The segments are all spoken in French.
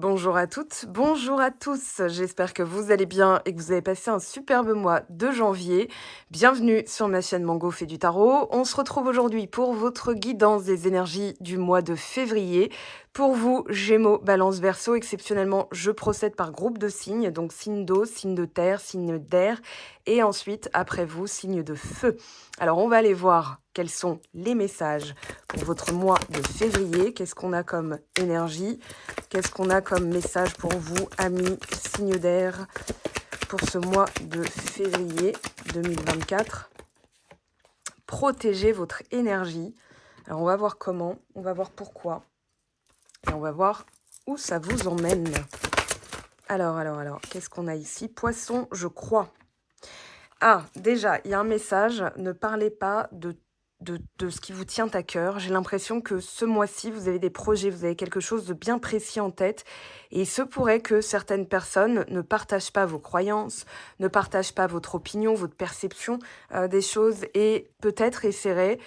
Bonjour à toutes, bonjour à tous. J'espère que vous allez bien et que vous avez passé un superbe mois de janvier. Bienvenue sur ma chaîne Mango fait du tarot. On se retrouve aujourd'hui pour votre guidance des énergies du mois de février. Pour vous, Gémeaux, Balance, Verseau, exceptionnellement, je procède par groupe de signes, donc signe d'eau, signe de terre, signe d'air, et ensuite, après vous, signe de feu. Alors, on va aller voir quels sont les messages pour votre mois de février. Qu'est-ce qu'on a comme énergie? Qu'est-ce qu'on a comme message pour vous, amis signes d'air, pour ce mois de février 2024? Protégez votre énergie. Alors, on va voir comment, on va voir pourquoi. Et on va voir où ça vous emmène. Alors, qu'est-ce qu'on a ici? Poisson, je crois. Ah, déjà, il y a un message. Ne parlez pas de ce qui vous tient à cœur. J'ai l'impression que ce mois-ci, vous avez des projets, vous avez quelque chose de bien précis en tête. Et il se pourrait que certaines personnes ne partagent pas vos croyances, ne partagent pas votre opinion, votre perception des choses. Et peut-être essaieraient,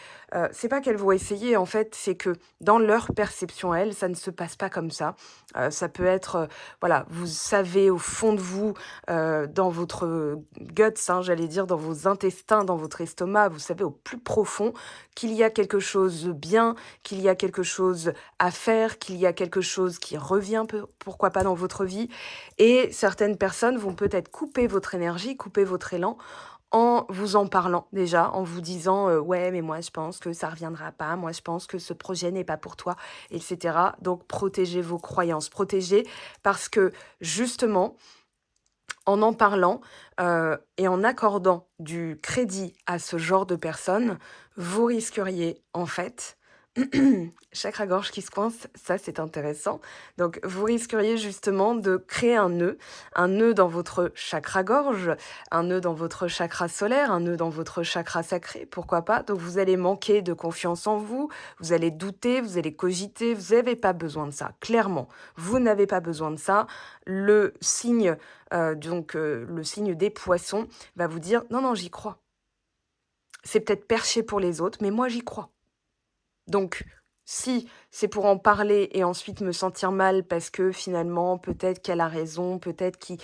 c'est pas qu'elles vont essayer, en fait, c'est que dans leur perception à elles, ça ne se passe pas comme ça. Ça peut être, voilà, vous savez au fond de vous, dans votre guts, hein, j'allais dire, dans vos intestins, dans votre estomac, vous savez au plus profond qu'il y a quelque chose de bien, qu'il y a quelque chose à faire, qu'il y a quelque chose qui revient, pourquoi pas dans votre vie. Et certaines personnes vont peut-être couper votre énergie, couper votre élan en vous en parlant déjà, en vous disant ouais, mais moi je pense que ça reviendra pas, moi je pense que ce projet n'est pas pour toi, etc. Donc protégez vos croyances, protégez parce que justement, en parlant et en accordant du crédit à ce genre de personnes, vous risqueriez en fait, chakra-gorge qui se coince, ça c'est intéressant. Donc vous risqueriez justement de créer un nœud dans votre chakra-gorge, un nœud dans votre chakra solaire, un nœud dans votre chakra sacré, pourquoi pas. Donc vous allez manquer de confiance en vous, vous allez douter, vous allez cogiter, vous n'avez pas besoin de ça, clairement. Vous n'avez pas besoin de ça. Le signe le signe des poissons va vous dire: «Non, non, j'y crois. C'est peut-être perché pour les autres, mais moi j'y crois». Donc si c'est pour en parler et ensuite me sentir mal parce que finalement peut-être qu'elle a raison, peut-être qu'il,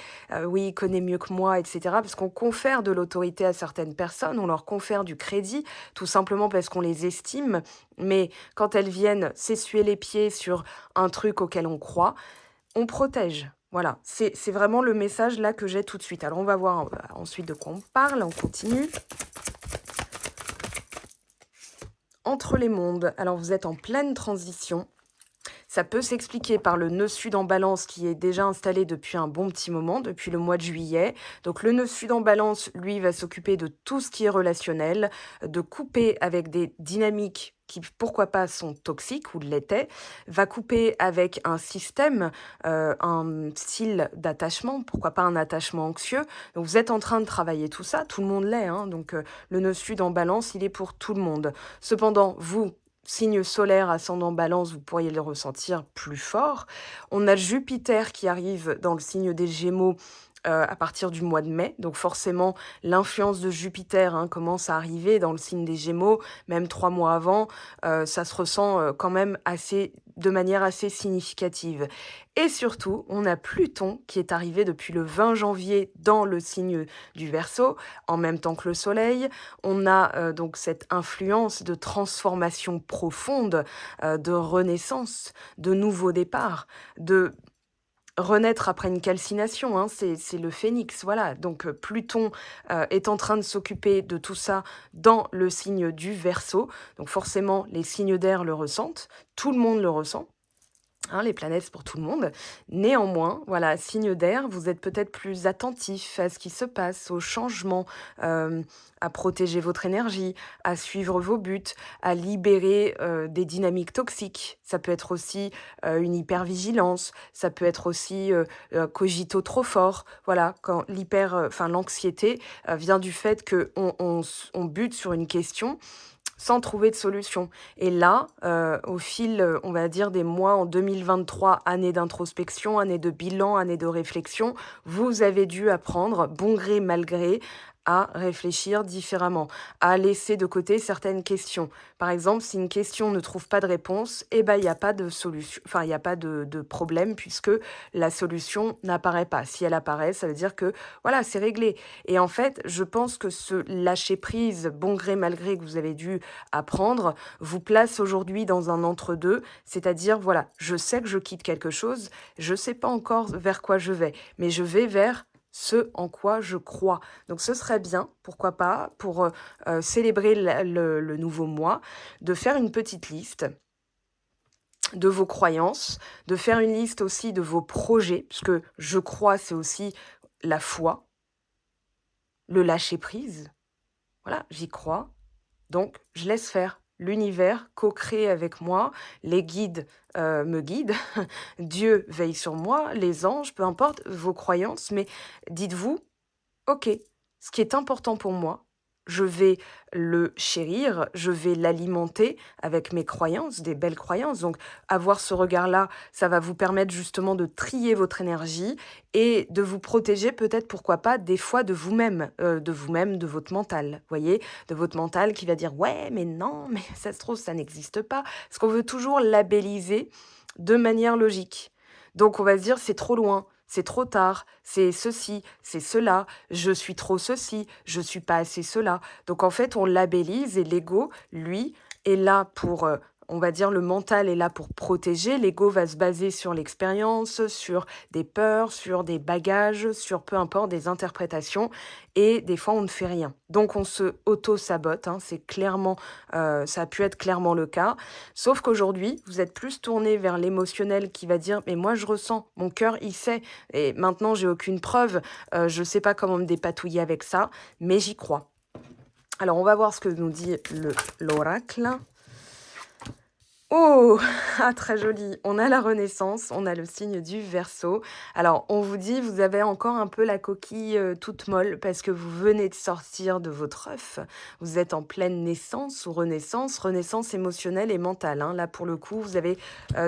oui, il connaît mieux que moi et cetera, parce qu'on confère de l'autorité à certaines personnes, on leur confère du crédit, tout simplement parce qu'on les estime, mais quand elles viennent s'essuyer les pieds sur un truc auquel on croit, on protège. Voilà, c'est vraiment le message là que j'ai tout de suite. Alors on va voir ensuite de quoi on parle, on continue. Entre les mondes, alors vous êtes en pleine transition. Ça peut s'expliquer par le nœud sud en balance qui est déjà installé depuis un bon petit moment, depuis le mois de juillet. Donc le nœud sud en balance, lui, va s'occuper de tout ce qui est relationnel, de couper avec des dynamiques qui, pourquoi pas, sont toxiques ou l'étaient, va couper avec un système, un style d'attachement, pourquoi pas un attachement anxieux. Donc vous êtes en train de travailler tout ça, tout le monde l'est, hein, donc le nœud sud en balance, il est pour tout le monde. Cependant, vous, signe solaire, ascendant balance, vous pourriez le ressentir plus fort. On a Jupiter qui arrive dans le signe des Gémeaux à partir du mois de mai. Donc forcément, l'influence de Jupiter commence à arriver dans le signe des Gémeaux, même 3 mois avant. Ça se ressent quand même de manière assez significative. Et surtout, on a Pluton qui est arrivé depuis le 20 janvier dans le signe du Verseau, en même temps que le Soleil. On a donc cette influence de transformation profonde, de renaissance, de nouveau départ, de renaître après une calcination, hein, c'est le phénix, voilà. Donc Pluton est en train de s'occuper de tout ça dans le signe du Verseau. Donc forcément, les signes d'air le ressentent, tout le monde le ressent. Hein, les planètes, c'est pour tout le monde. Néanmoins, voilà, signe d'air, vous êtes peut-être plus attentif à ce qui se passe, aux changements, à protéger votre énergie, à suivre vos buts, à libérer des dynamiques toxiques. Ça peut être aussi une hypervigilance, ça peut être aussi cogito trop fort. Voilà, quand l'anxiété vient du fait que on bute sur une question sans trouver de solution. Et là, au fil, on va dire, des mois en 2023, année d'introspection, année de bilan, année de réflexion, vous avez dû apprendre, bon gré, mal gré, à réfléchir différemment, à laisser de côté certaines questions. Par exemple, si une question ne trouve pas de réponse, eh ben, il n'y a pas de solution, enfin, il n'y a pas de problème puisque la solution n'apparaît pas. Si elle apparaît, ça veut dire que voilà, c'est réglé. Et en fait, je pense que ce lâcher prise, bon gré, mal gré que vous avez dû apprendre, vous place aujourd'hui dans un entre-deux, c'est-à-dire, voilà, je sais que je quitte quelque chose, je ne sais pas encore vers quoi je vais, mais je vais vers ce en quoi je crois. Donc ce serait bien, pourquoi pas, pour célébrer le nouveau mois, de faire une petite liste de vos croyances, de faire une liste aussi de vos projets, puisque je crois, c'est aussi la foi, le lâcher prise. Voilà, j'y crois. Donc, je laisse faire. L'univers co-crée avec moi, les guides me guident, Dieu veille sur moi, les anges, peu importe vos croyances, mais dites-vous, ok, ce qui est important pour moi, je vais le chérir, je vais l'alimenter avec mes croyances, des belles croyances. Donc, avoir ce regard-là, ça va vous permettre justement de trier votre énergie et de vous protéger peut-être, pourquoi pas, des fois de vous-même, de votre mental, voyez, de votre mental qui va dire, ouais, mais non, mais ça se trouve, ça n'existe pas. Parce qu'on veut toujours labelliser de manière logique. Donc, on va se dire, c'est trop loin. C'est trop tard, c'est ceci, c'est cela, je suis trop ceci, je suis pas assez cela. Donc en fait, on labellise et l'ego, lui, est là pour, on va dire, le mental est là pour protéger. L'ego va se baser sur l'expérience, sur des peurs, sur des bagages, sur peu importe, des interprétations. Et des fois, on ne fait rien. Donc on se auto-sabote, hein, c'est clairement, ça a pu être clairement le cas. Sauf qu'aujourd'hui, vous êtes plus tourné vers l'émotionnel qui va dire, mais moi je ressens, mon cœur il sait, et maintenant j'ai aucune preuve, je sais pas comment me dépatouiller avec ça, mais j'y crois. Alors on va voir ce que nous dit l'oracle. Oh, ah, très joli. On a la Renaissance, on a le signe du Verseau. Alors, on vous dit, vous avez encore un peu la coquille toute molle parce que vous venez de sortir de votre œuf. Vous êtes en pleine naissance ou renaissance émotionnelle et mentale, hein. Là, pour le coup, vous avez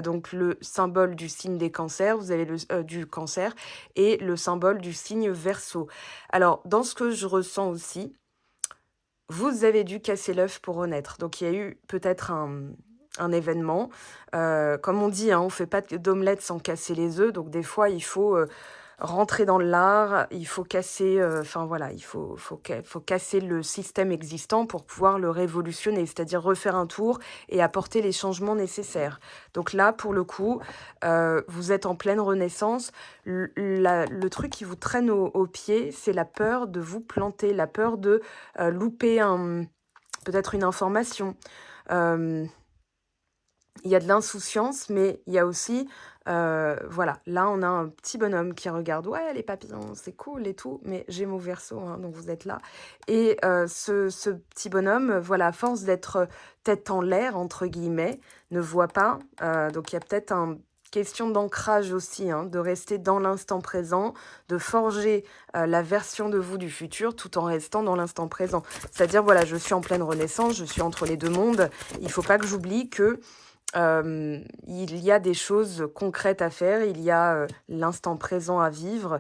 donc le symbole du signe des cancers, vous avez du cancer et le symbole du signe Verseau. Alors, dans ce que je ressens aussi, vous avez dû casser l'œuf pour renaître. Donc, il y a eu peut-être un événement. Comme on dit, hein, on ne fait pas d'omelette sans casser les œufs. Donc, des fois, il faut rentrer dans l'art, il faut casser, enfin voilà, faut casser le système existant pour pouvoir le révolutionner, c'est-à-dire refaire un tour et apporter les changements nécessaires. Donc là, pour le coup, vous êtes en pleine renaissance. Le truc qui vous traîne au pied, c'est la peur de vous planter, la peur de louper peut-être une information. Il y a de l'insouciance, mais il y a aussi, voilà, là, on a un petit bonhomme qui regarde, ouais, les papillons, c'est cool et tout, mais Gémeaux Verseau, hein, donc vous êtes là. Et ce petit bonhomme, voilà, à force d'être tête en l'air, entre guillemets, ne voit pas. Donc, il y a peut-être une question d'ancrage aussi, hein, de rester dans l'instant présent, de forger la version de vous du futur tout en restant dans l'instant présent. C'est-à-dire, voilà, je suis en pleine renaissance, je suis entre les deux mondes. Il ne faut pas que j'oublie que il y a des choses concrètes à faire, il y a l'instant présent à vivre,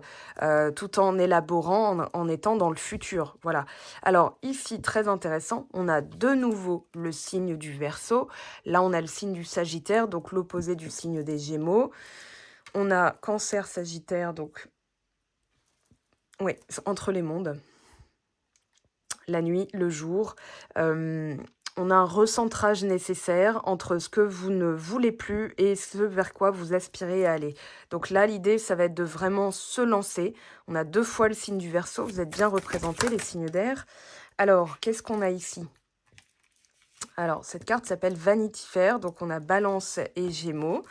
tout en élaborant, en étant dans le futur. Voilà. Alors ici, très intéressant, on a de nouveau le signe du Verseau. Là, on a le signe du Sagittaire, donc l'opposé du signe des Gémeaux. On a Cancer, Sagittaire, donc oui, entre les mondes. La nuit, le jour. On a un recentrage nécessaire entre ce que vous ne voulez plus et ce vers quoi vous aspirez à aller. Donc là, l'idée, ça va être de vraiment se lancer. On a 2 fois le signe du Verseau. Vous êtes bien représentés, les signes d'air. Alors, qu'est-ce qu'on a ici? Alors, cette carte s'appelle Vanity Fair. Donc, on a Balance et Gémeaux.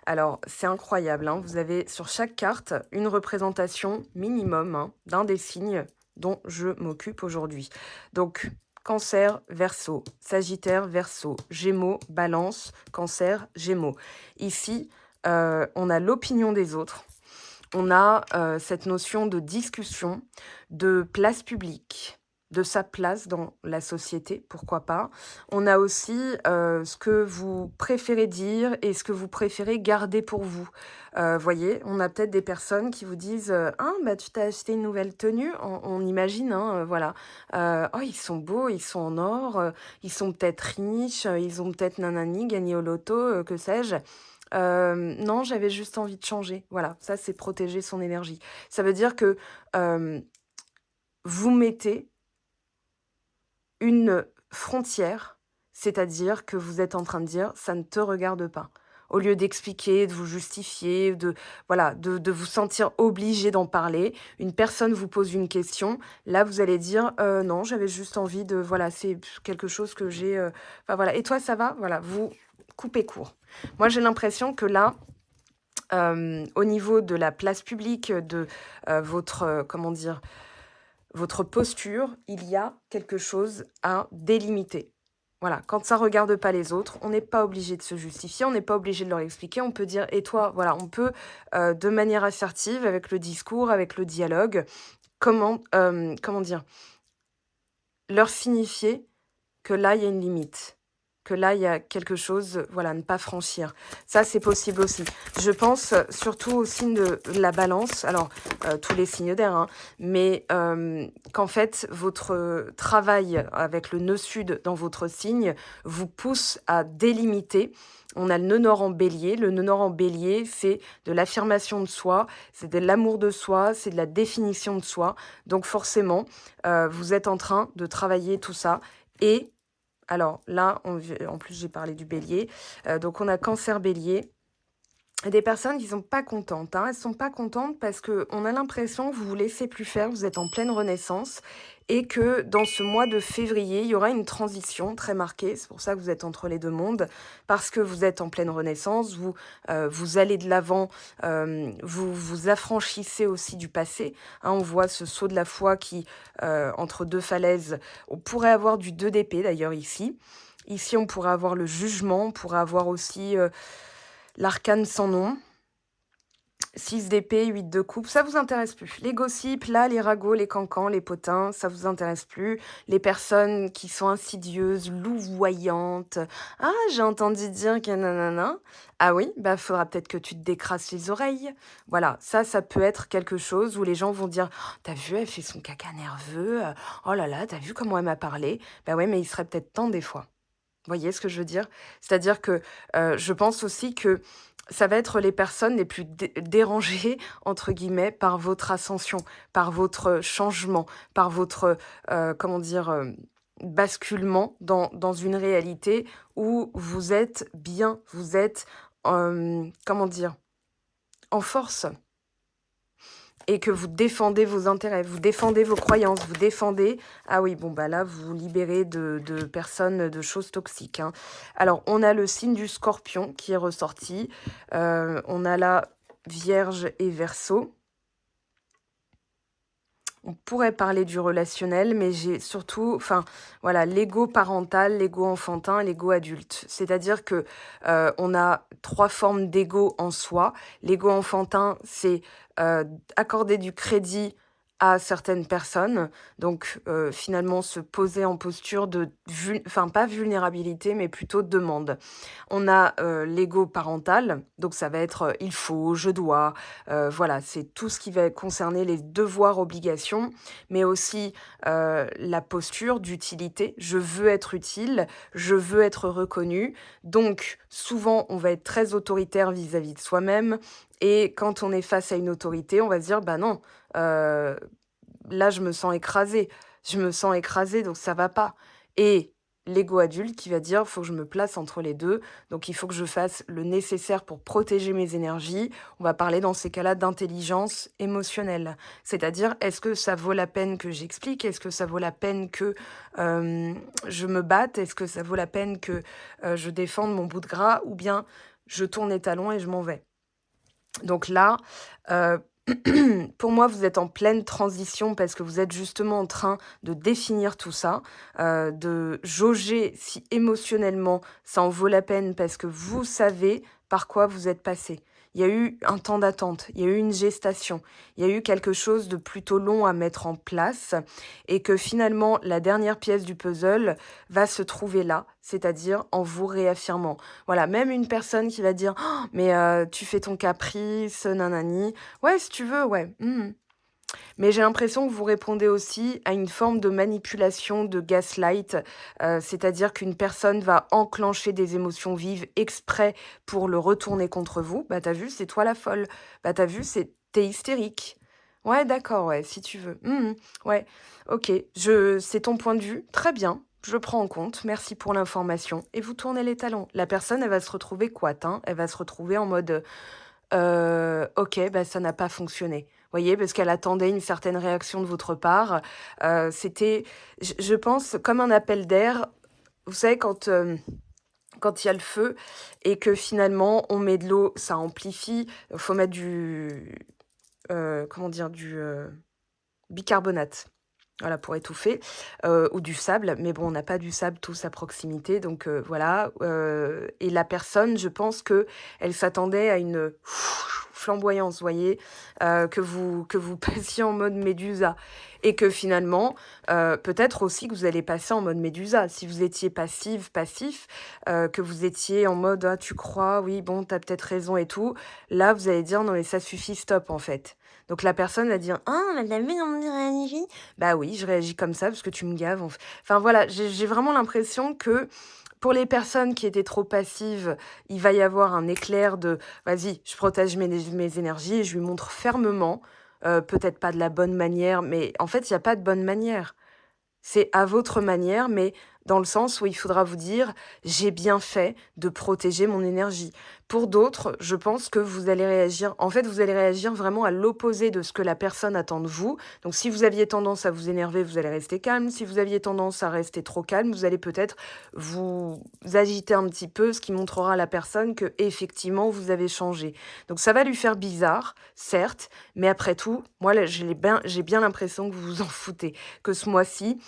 Alors, c'est incroyable, hein. Vous avez sur chaque carte une représentation minimum, hein, d'un des signes dont je m'occupe aujourd'hui. Donc, Cancer, Verseau, Sagittaire, Verseau, Gémeaux, Balance, Cancer, Gémeaux. Ici, on a l'opinion des autres. On a cette notion de discussion, de place publique, de sa place dans la société, pourquoi pas. On a aussi ce que vous préférez dire et ce que vous préférez garder pour vous. Voyez, on a peut-être des personnes qui vous disent ah, bah, tu t'as acheté une nouvelle tenue, on imagine, hein, voilà. Oh, ils sont beaux, ils sont en or, ils sont peut-être riches, ils ont peut-être nanani, gagné au loto, que sais-je. Non, j'avais juste envie de changer. Voilà, ça, c'est protéger son énergie. Ça veut dire que vous mettez une frontière, c'est-à-dire que vous êtes en train de dire: «Ça ne te regarde pas». Au lieu d'expliquer, de vous justifier, voilà, de vous sentir obligé d'en parler, une personne vous pose une question, là, vous allez dire: Non, j'avais juste envie de voilà, c'est quelque chose que j'ai, enfin voilà. Et toi, ça va?» Voilà, vous coupez court. Moi, j'ai l'impression que là, au niveau de la place publique, de, votre, comment dire? Votre posture, il y a quelque chose à délimiter. Voilà, quand ça regarde pas les autres, on n'est pas obligé de se justifier, on n'est pas obligé de leur expliquer, on peut dire: «Et toi?» Voilà, on peut, de manière assertive, avec le discours, avec le dialogue, comment dire? Leur signifier que là, il y a une limite, que là, il y a quelque chose, voilà, à ne pas franchir. Ça, c'est possible aussi. Je pense surtout au signe de la Balance, alors tous les signes d'air, hein, mais qu'en fait, votre travail avec le nœud sud dans votre signe vous pousse à délimiter. On a le nœud nord en Bélier. Le nœud nord en Bélier, c'est de l'affirmation de soi, c'est de l'amour de soi, c'est de la définition de soi. Donc forcément, vous êtes en train de travailler tout ça. Et alors là, en plus, j'ai parlé du Bélier. Donc on a Cancer, Bélier. Des personnes qui sont pas contentes, hein. Elles sont pas contentes parce qu'on a l'impression que vous vous laissez plus faire, vous êtes en pleine renaissance et que dans ce mois de février, il y aura une transition très marquée. C'est pour ça que vous êtes entre les 2 mondes, parce que vous êtes en pleine renaissance, vous allez de l'avant, vous vous affranchissez aussi du passé, hein. On voit ce saut de la foi qui, entre 2 falaises, on pourrait avoir du 2 d'épée d'ailleurs ici. Ici, on pourrait avoir le jugement, on pourrait avoir aussi, l'arcane sans nom. 6 d'épée, 8 de coupe, ça vous intéresse plus. Les gossips, là, les ragots, les cancans, les potins, ça vous intéresse plus. Les personnes qui sont insidieuses, louvoyantes. Ah, j'ai entendu dire que nanana. Ah oui, bah faudra peut-être que tu te décrasses les oreilles. Voilà, ça peut être quelque chose où les gens vont dire: «Oh, t'as vu, elle fait son caca nerveux. Oh là là, t'as vu comment elle m'a parlé?» Bah ouais, mais il serait peut-être temps des fois. Voyez ce que je veux dire? C'est-à-dire que, je pense aussi que ça va être les personnes les plus «dérangées» entre guillemets par votre ascension, par votre changement, par votre, comment dire? Basculement dans une réalité où vous êtes bien, vous êtes, comment dire? En force. Et que vous défendez vos intérêts, vous défendez vos croyances, vous défendez ah oui, bon, bah, là, vous vous libérez de personnes, de choses toxiques, hein. Alors, on a le signe du Scorpion qui est ressorti, on a la Vierge et Verseau. On pourrait parler du relationnel, mais j'ai surtout enfin, voilà, l'ego parental, l'ego enfantin, l'ego adulte. C'est-à-dire que, on a 3 formes d'ego en soi. L'ego enfantin, c'est, accorder du crédit à certaines personnes, donc finalement se poser en posture de enfin pas vulnérabilité, mais plutôt demande. On a, l'ego parental, donc ça va être, «il faut», «je dois», voilà, c'est tout ce qui va concerner les devoirs, obligations, mais aussi, la posture d'utilité. Je veux être utile, je veux être reconnu. Donc souvent, on va être très autoritaire vis-à-vis de soi-même et quand on est face à une autorité, on va se dire: «Bah non, heu, là, je me sens écrasé. Je me sens écrasé, donc ça va pas» et l'ego adulte qui va dire: «Faut que je me place entre les 2, donc il faut que je fasse le nécessaire pour protéger mes énergies». On va parler dans ces cas-là d'intelligence émotionnelle. C'est-à-dire, est-ce que ça vaut la peine que j'explique? Est-ce que ça vaut la peine que, je me batte? Est-ce que ça vaut la peine que, je défende mon bout de gras? Ou bien je tourne les talons et je m'en vais? Donc là, heu, pour moi, vous êtes en pleine transition parce que vous êtes justement en train de définir tout ça, de jauger si émotionnellement ça en vaut la peine parce que vous savez par quoi vous êtes passé. il y a eu un temps d'attente, il y a eu une gestation, il y a eu quelque chose de plutôt long à mettre en place et que finalement, la dernière pièce du puzzle va se trouver là, c'est-à-dire en vous réaffirmant. Voilà, même une personne qui va dire: «Oh, mais tu fais ton caprice, nanani». Ouais, si tu veux, ouais. Mais j'ai l'impression que vous répondez aussi à une forme de manipulation, de gaslight, c'est-à-dire qu'une personne va enclencher des émotions vives exprès pour le retourner contre vous. Bah, t'as vu, c'est toi la folle. Bah, t'as vu, tu hystérique. Ouais, d'accord, ouais, si tu veux. Ouais, OK, c'est ton point de vue, très bien, je prends en compte, merci pour l'information et vous tournez les talons. La personne, elle va se retrouver couate, hein, elle va se retrouver en mode, OK, bah, ça n'a pas fonctionné. Voyez? Parce qu'elle attendait une certaine réaction de votre part. C'était, je pense, comme un appel d'air. Vous savez quand il y a le feu et que finalement on met de l'eau, ça amplifie. Il faut mettre comment dire? Du bicarbonate, voilà, pour étouffer, ou du sable. Mais bon, on n'a pas du sable tous à proximité, donc voilà, et la personne, je pense que elle s'attendait à une flamboyance, voyez? Que vous passiez en mode médusa et que finalement, peut-être aussi que vous allez passer en mode médusa. Si vous étiez passive, passif, que vous étiez en mode: «Ah, tu crois? Oui, bon, tu as peut-être raison et tout». Là, vous allez dire: «Non mais ça suffit, stop», en fait. Donc la personne va dire: «Ah, mais tu vu comment tu réagis?» Bah oui, je réagis comme ça parce que tu me gaves, enfin voilà, j'ai vraiment l'impression que pour les personnes qui étaient trop passives, il va y avoir un éclair de: «Vas-y, je protège mes énergies et je lui montre fermement», peut-être pas de la bonne manière, mais en fait, il y a pas de bonne manière. C'est à votre manière, mais dans le sens où il faudra vous dire: «J'ai bien fait de protéger mon énergie». Pour d'autres, je pense que vous allez réagir en fait, vous allez réagir vraiment à l'opposé de ce que la personne attend de vous. Donc si vous aviez tendance à vous énerver, vous allez rester calme. Si vous aviez tendance à rester trop calme, vous allez peut-être vous agiter un petit peu, ce qui montrera à la personne que effectivement vous avez changé. Donc ça va lui faire bizarre, certes, mais après tout, moi là, j'ai bien l'impression que vous vous en foutez. Que ce mois-ci,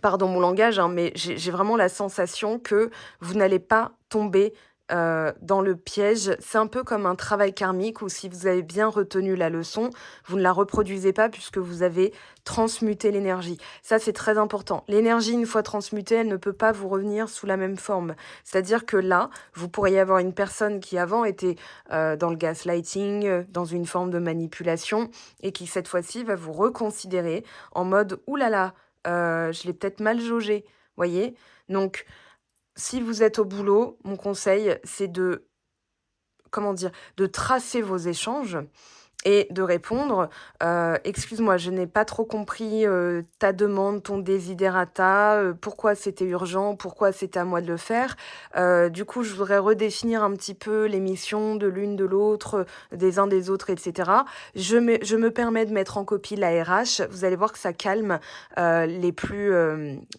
pardon mon langage, hein, mais j'ai vraiment la sensation que vous n'allez pas tomber, dans le piège. C'est un peu comme un travail karmique où si vous avez bien retenu la leçon, vous ne la reproduisez pas puisque vous avez transmuté l'énergie. Ça, c'est très important. L'énergie, une fois transmutée, elle ne peut pas vous revenir sous la même forme. C'est-à-dire que là, vous pourriez avoir une personne qui avant était, dans le gaslighting, dans une forme de manipulation et qui cette fois-ci va vous reconsidérer en mode: «Ouh là là, je l'ai peut-être mal jaugé», voyez? Donc si vous êtes au boulot, mon conseil, c'est de, comment dire? De tracer vos échanges et de répondre, «Excuse-moi, je n'ai pas trop compris, ta demande, ton desiderata, pourquoi c'était urgent? Pourquoi c'était à moi de le faire? Du coup, je voudrais redéfinir un petit peu les missions de l'une, de l'autre, des uns, des autres et cetera. Je me permets de mettre en copie la RH». Vous allez voir que ça calme, les plus,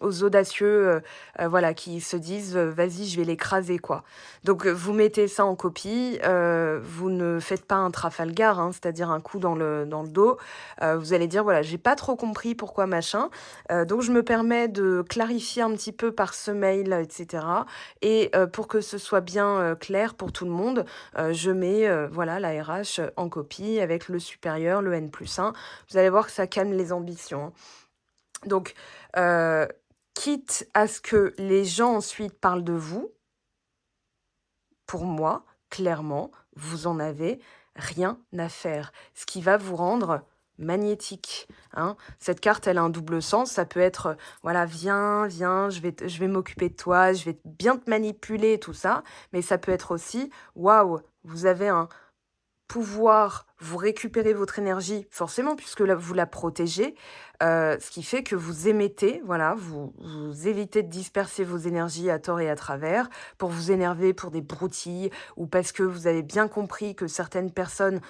aux audacieux, voilà, qui se disent: «Vas-y, je vais l'écraser, quoi». Donc, vous mettez ça en copie, vous ne faites pas un Trafalgar, hein, c'est-à-dire un coup dans le dos. Vous allez dire: «Voilà, j'ai pas trop compris pourquoi machin, donc je me permets de clarifier un petit peu par ce mail, et cetera et pour que ce soit bien, clair pour tout le monde, je mets, voilà, la RH en copie avec le supérieur, le N+1». Vous allez voir que ça calme les ambitions, hein. Donc, heu, quitte à ce que les gens ensuite parlent de vous, pour moi, clairement, vous en avez rien à faire. Ce qui va vous rendre magnétique, hein. Cette carte, elle a un double sens. Ça peut être, voilà, viens, viens, je vais m'occuper de toi, je vais bien te manipuler, tout ça. Mais ça peut être aussi, waouh, vous avez un pouvoir, vous récupérez votre énergie, forcément, puisque là, vous la protégez, ce qui fait que vous émettez, voilà, vous évitez de disperser vos énergies à tort et à travers, pour vous énerver pour des broutilles ou parce que vous avez bien compris que certaines personnes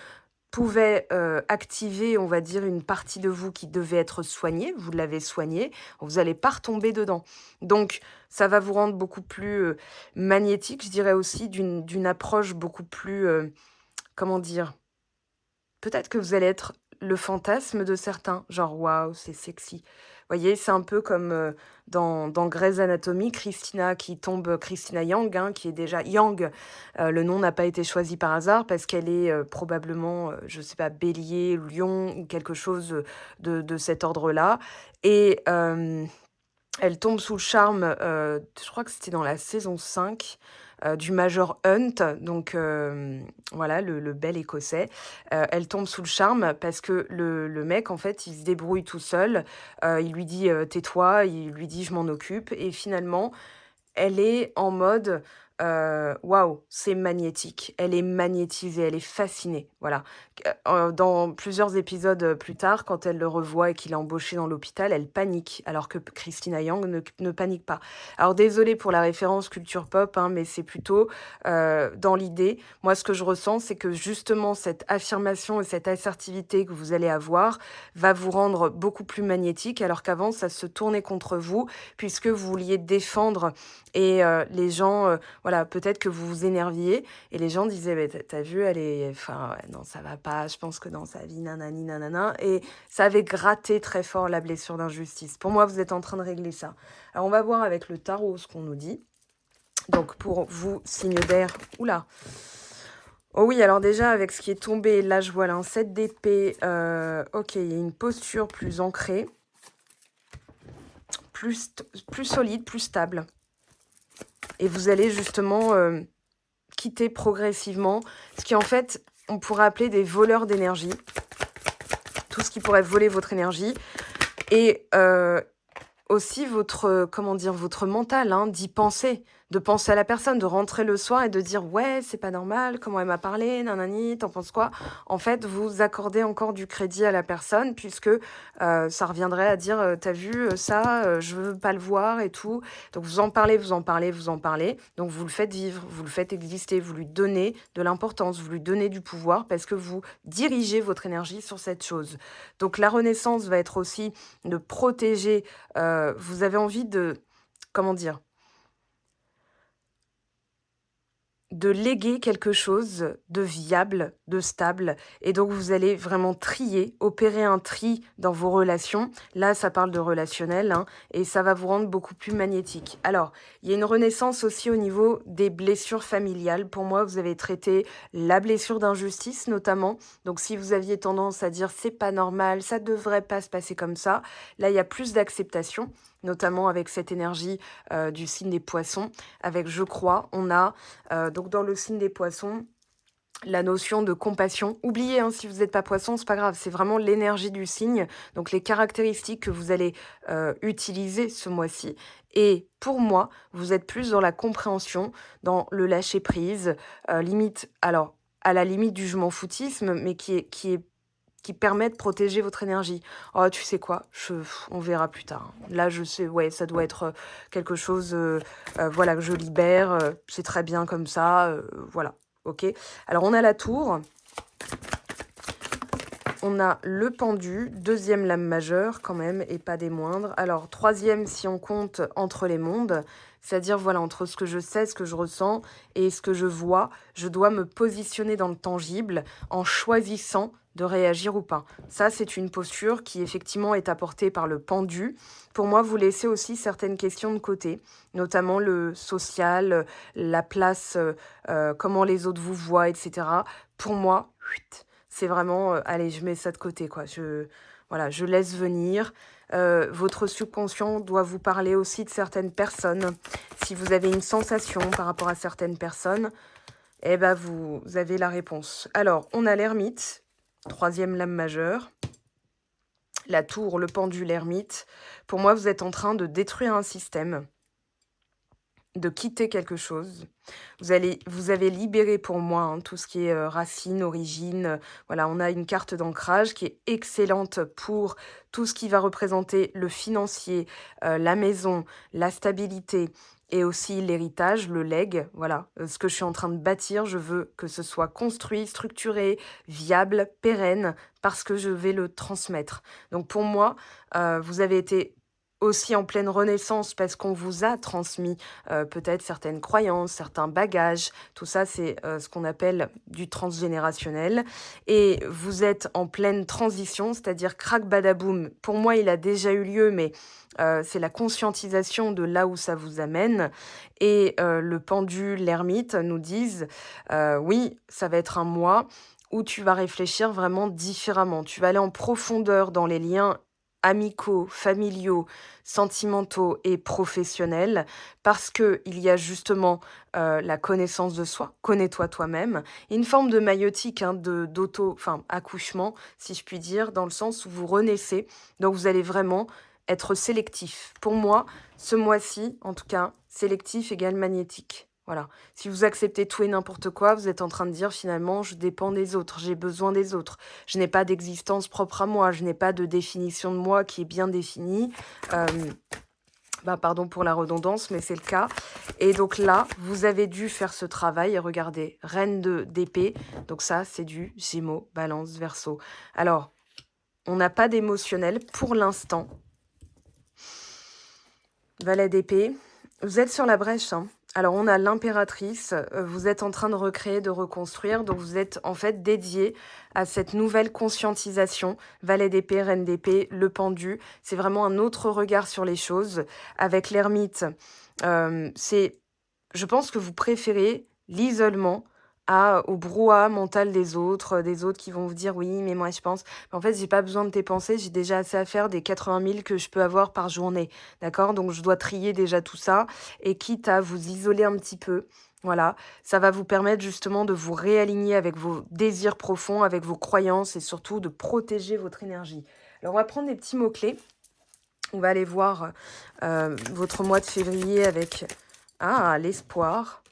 pouvaient, activer, on va dire, une partie de vous qui devait être soignée. Vous l'avez soignée, vous n'allez pas retomber dedans. Donc ça va vous rendre beaucoup plus, magnétique, je dirais aussi, d'une approche beaucoup plus, comment dire? Peut-être que vous allez être le fantasme de certains. Genre, waouh, c'est sexy. Vous voyez, c'est un peu comme dans Grey's Anatomy, Christina Yang, hein, qui est déjà Yang. Le nom n'a pas été choisi par hasard parce qu'elle est probablement, je sais pas, bélier, lion ou quelque chose de cet ordre-là. Et elle tombe sous le charme, je crois que c'était dans la saison 5, du Major Hunt, donc voilà, le bel Écossais. Elle tombe sous le charme parce que le mec, en fait, il se débrouille tout seul. Il lui dit, «Tais-toi», il lui dit: «Je m'en occupe» et finalement, elle est en mode, waouh, c'est magnétique. Elle est magnétisée, elle est fascinée, voilà. Dans plusieurs épisodes, plus tard, quand elle le revoit et qu'il est embauché dans l'hôpital, elle panique, alors que Christina Yang ne panique pas. Alors désolée pour la référence culture pop, hein, mais c'est plutôt, dans l'idée. Moi, ce que je ressens, c'est que justement cette affirmation et cette assertivité que vous allez avoir va vous rendre beaucoup plus magnétique, alors qu'avant ça se tournait contre vous puisque vous vouliez défendre et les gens, voilà, peut-être que vous vous énerviez et les gens disaient: «Beh, tu vu, elle est enfin, ouais, non, ça va pas, je pense que dans sa vie, nanani nanana» et ça avait gratté très fort la blessure d'injustice. Pour moi, vous êtes en train de régler ça. Alors on va voir avec le tarot ce qu'on nous dit. Donc pour vous, signe d'air, oula. Oh oui, alors déjà avec ce qui est tombé, là je vois là un 7 d'épée, OK, il y a une posture plus ancrée, plus solide, plus stable. Et vous allez justement quitter progressivement ce qui en fait, on pourrait appeler des voleurs d'énergie. Tout ce qui pourrait voler votre énergie. Et aussi votre, comment dire, votre mental, hein, d'y penser. De penser à la personne, de rentrer le soir et de dire: «Ouais, c'est pas normal, comment elle m'a parlé, nanani, t'en penses quoi?» En fait, vous accordez encore du crédit à la personne puisque, ça reviendrait à dire, «Tu vu, ça, je veux pas le voir et tout». Donc vous en parlez, vous en parlez, vous en parlez. Donc vous le faites vivre, vous le faites exister, vous lui donnez de l'importance, vous lui donnez du pouvoir parce que vous dirigez votre énergie sur cette chose. Donc la renaissance va être aussi de protéger, vous avez envie de, comment dire? De léguer quelque chose de viable, de stable et donc vous allez vraiment trier, opérer un tri dans vos relations. Là, ça parle de relationnel, hein, et ça va vous rendre beaucoup plus magnétique. Alors, il y a une renaissance aussi au niveau des blessures familiales. Pour moi, vous avez traité la blessure d'injustice notamment. Donc si vous aviez tendance à dire: «C'est pas normal, ça devrait pas se passer comme ça», là, il y a plus d'acceptation, notamment avec cette énergie, du signe des Poissons. Avec «je crois», on a donc dans le signe des Poissons, la notion de compassion. Oubliez, hein, si vous n'êtes pas Poisson, c'est pas grave, c'est vraiment l'énergie du signe, donc les caractéristiques que vous allez utiliser ce mois-ci. Et pour moi, vous êtes plus dans la compréhension, dans le lâcher prise, limite, alors à la limite du je m'en foutisme, mais qui permet de protéger votre énergie. Oh, tu sais quoi? On verra plus tard. Là, je sais, ouais, ça doit être quelque chose, voilà, que je libère. C'est très bien comme ça. Voilà, ok. Alors, on a la tour. On a le pendu, deuxième lame majeure quand même, et pas des moindres. Alors, troisième, si on compte entre les mondes, c'est-à-dire, voilà, entre ce que je sais, ce que je ressens et ce que je vois, je dois me positionner dans le tangible en choisissant de réagir ou pas. Ça, c'est une posture qui, effectivement, est apportée par le pendu. Pour moi, vous laissez aussi certaines questions de côté, notamment le social, la place, comment les autres vous voient, etc. Pour moi, c'est vraiment, allez, je mets ça de côté, quoi. Voilà, je laisse venir. Votre subconscient doit vous parler aussi de certaines personnes. Si vous avez une sensation par rapport à certaines personnes, eh ben vous avez la réponse. Alors, on a l'ermite, troisième lame majeure. La tour, le pendu, l'ermite. Pour moi, vous êtes en train de détruire un système, de quitter quelque chose. Vous avez libéré pour moi, hein, tout ce qui est racine, origine. Voilà, on a une carte d'ancrage qui est excellente pour tout ce qui va représenter le financier, la maison, la stabilité et aussi l'héritage, le legs. Voilà, ce que je suis en train de bâtir, je veux que ce soit construit, structuré, viable, pérenne, parce que je vais le transmettre. Donc pour moi, vous avez été aussi en pleine renaissance parce qu'on vous a transmis peut-être certaines croyances, certains bagages. Tout ça, c'est ce qu'on appelle du transgénérationnel. Et vous êtes en pleine transition, c'est-à-dire crac badaboum. Pour moi, il a déjà eu lieu, mais c'est la conscientisation de là où ça vous amène. Et le pendu, l'ermite nous disent, oui, ça va être un mois où tu vas réfléchir vraiment différemment. Tu vas aller en profondeur dans les liens amicaux, familiaux, sentimentaux et professionnels, parce que il y a justement la connaissance de soi, connais-toi toi-même, et une forme de maïotique, hein, enfin accouchement, si je puis dire, dans le sens où vous renaissez, donc vous allez vraiment être sélectif. Pour moi, ce mois-ci, en tout cas, sélectif égale magnétique. Voilà. Si vous acceptez tout et n'importe quoi, vous êtes en train de dire finalement, je dépends des autres, j'ai besoin des autres. Je n'ai pas d'existence propre à moi, je n'ai pas de définition de moi qui est bien définie. Pardon pour la redondance, mais c'est le cas. Et donc là, vous avez dû faire ce travail. Et regardez, reine d'épée. Donc ça, c'est du Gémeaux, Balance, Verseau. Alors, on n'a pas d'émotionnel pour l'instant. Valet d'épée. Vous êtes sur la brèche, hein. Alors, on a l'impératrice, vous êtes en train de recréer, de reconstruire, donc vous êtes en fait dédié à cette nouvelle conscientisation. Valet d'épée, reine d'épée, le pendu, c'est vraiment un autre regard sur les choses. Avec l'ermite, je pense que vous préférez l'isolement au brouhaha mental des autres qui vont vous dire oui, mais moi je pense. Mais en fait, j'ai pas besoin de tes pensées, j'ai déjà assez à faire des 80 000 que je peux avoir par journée. D'accord? Donc je dois trier déjà tout ça. Et quitte à vous isoler un petit peu, voilà, ça va vous permettre justement de vous réaligner avec vos désirs profonds, avec vos croyances et surtout de protéger votre énergie. Alors on va prendre des petits mots-clés. On va aller voir votre mois de février avec l'espoir.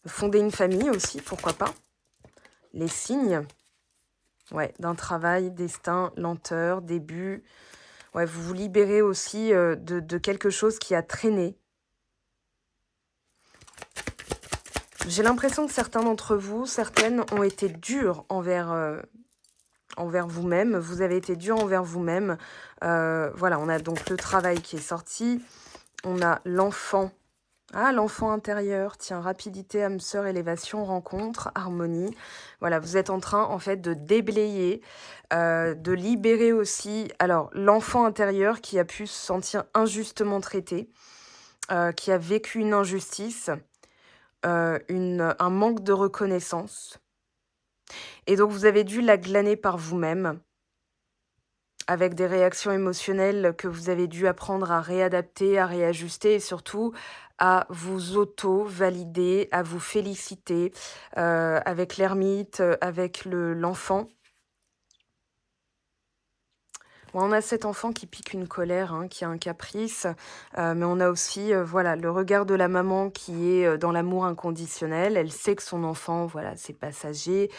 Fonder une famille aussi, pourquoi pas. Les signes, ouais, d'un travail, destin, lenteur, début. Ouais, vous vous libérez aussi de quelque chose qui a traîné. J'ai l'impression que certains d'entre vous, certaines, ont été durs envers vous-même. Vous avez été dur envers vous-même. Voilà, on a donc le travail qui est sorti. On a l'enfant. L'enfant intérieur, tiens, rapidité, âme sœur, élévation, rencontre, harmonie. Voilà, vous êtes en train, en fait, de déblayer, de libérer aussi, alors, l'enfant intérieur qui a pu se sentir injustement traité, qui a vécu une injustice, un manque de reconnaissance. Et donc, vous avez dû la glaner par vous-même, avec des réactions émotionnelles que vous avez dû apprendre à réadapter, à réajuster et surtout à vous auto-valider, à vous féliciter avec l'ermite, avec l'enfant. On a cet enfant qui pique une colère, hein, qui a un caprice, mais on a aussi voilà, le regard de la maman qui est dans l'amour inconditionnel. Elle sait que son enfant, voilà, c'est passager,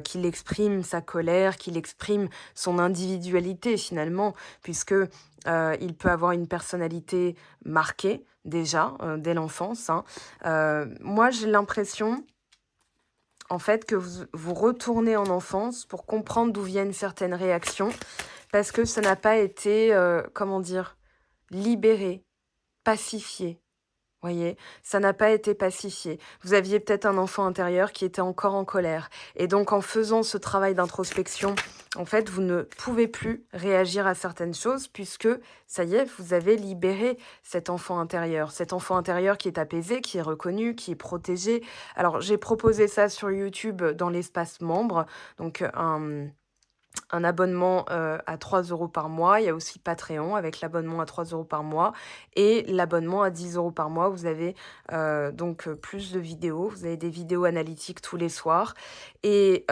qu'il exprime sa colère, qu'il exprime son individualité finalement, puisque il peut avoir une personnalité marquée déjà dès l'enfance, hein. Moi, j'ai l'impression en fait que vous retournez en enfance pour comprendre d'où viennent certaines réactions. Parce que ça n'a pas été, comment dire, libéré, pacifié. Voyez, ça n'a pas été pacifié. Vous aviez peut-être un enfant intérieur qui était encore en colère. Et donc, en faisant ce travail d'introspection, en fait, vous ne pouvez plus réagir à certaines choses puisque, ça y est, vous avez libéré cet enfant intérieur. Cet enfant intérieur qui est apaisé, qui est reconnu, qui est protégé. Alors, j'ai proposé ça sur YouTube dans l'espace membre. Donc, un abonnement à 3 € par mois. Il y a aussi Patreon avec l'abonnement à 3 € par mois et l'abonnement à 10 € par mois. Vous avez donc plus de vidéos. Vous avez des vidéos analytiques tous les soirs. Et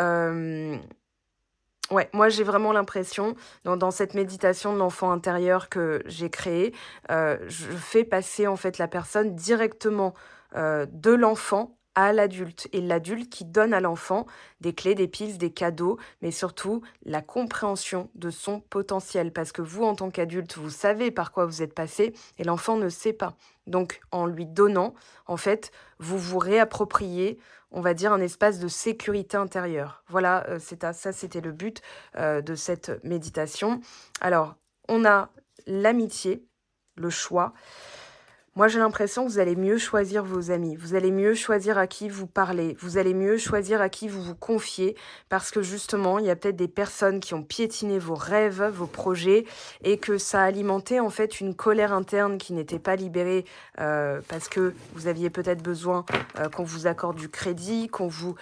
ouais, moi j'ai vraiment l'impression, dans cette méditation de l'enfant intérieur que j'ai créée, je fais passer en fait la personne directement de l'enfant à l'adulte. Et l'adulte qui donne à l'enfant des clés, des pistes, des cadeaux, mais surtout la compréhension de son potentiel. Parce que vous, en tant qu'adulte, vous savez par quoi vous êtes passé et l'enfant ne sait pas. Donc, en lui donnant, en fait, vous vous réappropriez, on va dire, un espace de sécurité intérieure. Voilà, ça, c'était le but de cette méditation. Alors, on a l'amitié, le choix. Moi, j'ai l'impression que vous allez mieux choisir vos amis. Vous allez mieux choisir à qui vous parlez. Vous allez mieux choisir à qui vous vous confiez. Parce que justement, il y a peut-être des personnes qui ont piétiné vos rêves, vos projets, et que ça a alimenté en fait une colère interne qui n'était pas libérée parce que vous aviez peut-être besoin qu'on vous accorde du crédit, qu'on vous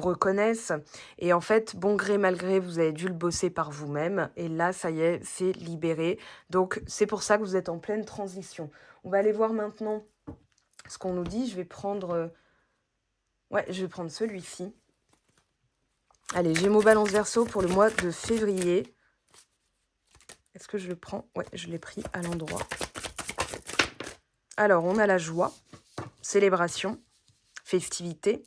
reconnaisse. Et en fait, bon gré, mal gré, vous avez dû le bosser par vous-même. Et là, ça y est, c'est libéré. Donc, c'est pour ça que vous êtes en pleine transition. On va aller voir maintenant ce qu'on nous dit. Je vais prendre... Ouais, je vais prendre celui-ci. Allez, Gémeaux, Balance, Verseau pour le mois de février. Est-ce que je le prends? Ouais, je l'ai pris à l'endroit. Alors, on a la joie, célébration, festivité.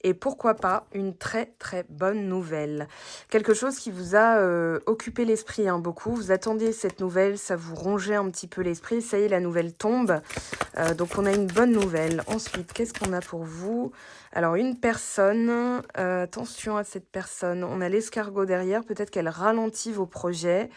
Et pourquoi pas une très très bonne nouvelle. Quelque chose qui vous a occupé l'esprit beaucoup. Vous attendiez cette nouvelle, ça vous rongeait un petit peu l'esprit. Ça y est, la nouvelle tombe. Donc on a une bonne nouvelle. Ensuite, qu'est-ce qu'on a pour vous? Alors une personne, attention à cette personne. On a l'escargot derrière, peut-être qu'elle ralentit vos projets.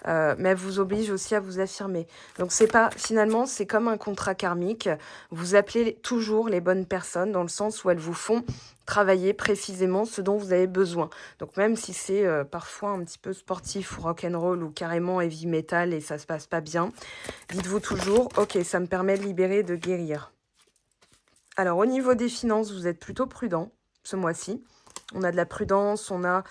Mais elle vous oblige aussi à vous affirmer. Donc c'est pas, finalement, c'est comme un contrat karmique. Vous appelez toujours les bonnes personnes dans le sens où elles vous font travailler précisément ce dont vous avez besoin. Donc même si c'est parfois un petit peu sportif ou rock'n'roll ou carrément heavy metal et ça se passe pas bien, dites-vous toujours, ok, ça me permet de libérer, de guérir. Alors au niveau des finances, vous êtes plutôt prudent ce mois-ci. On a de la prudence, on a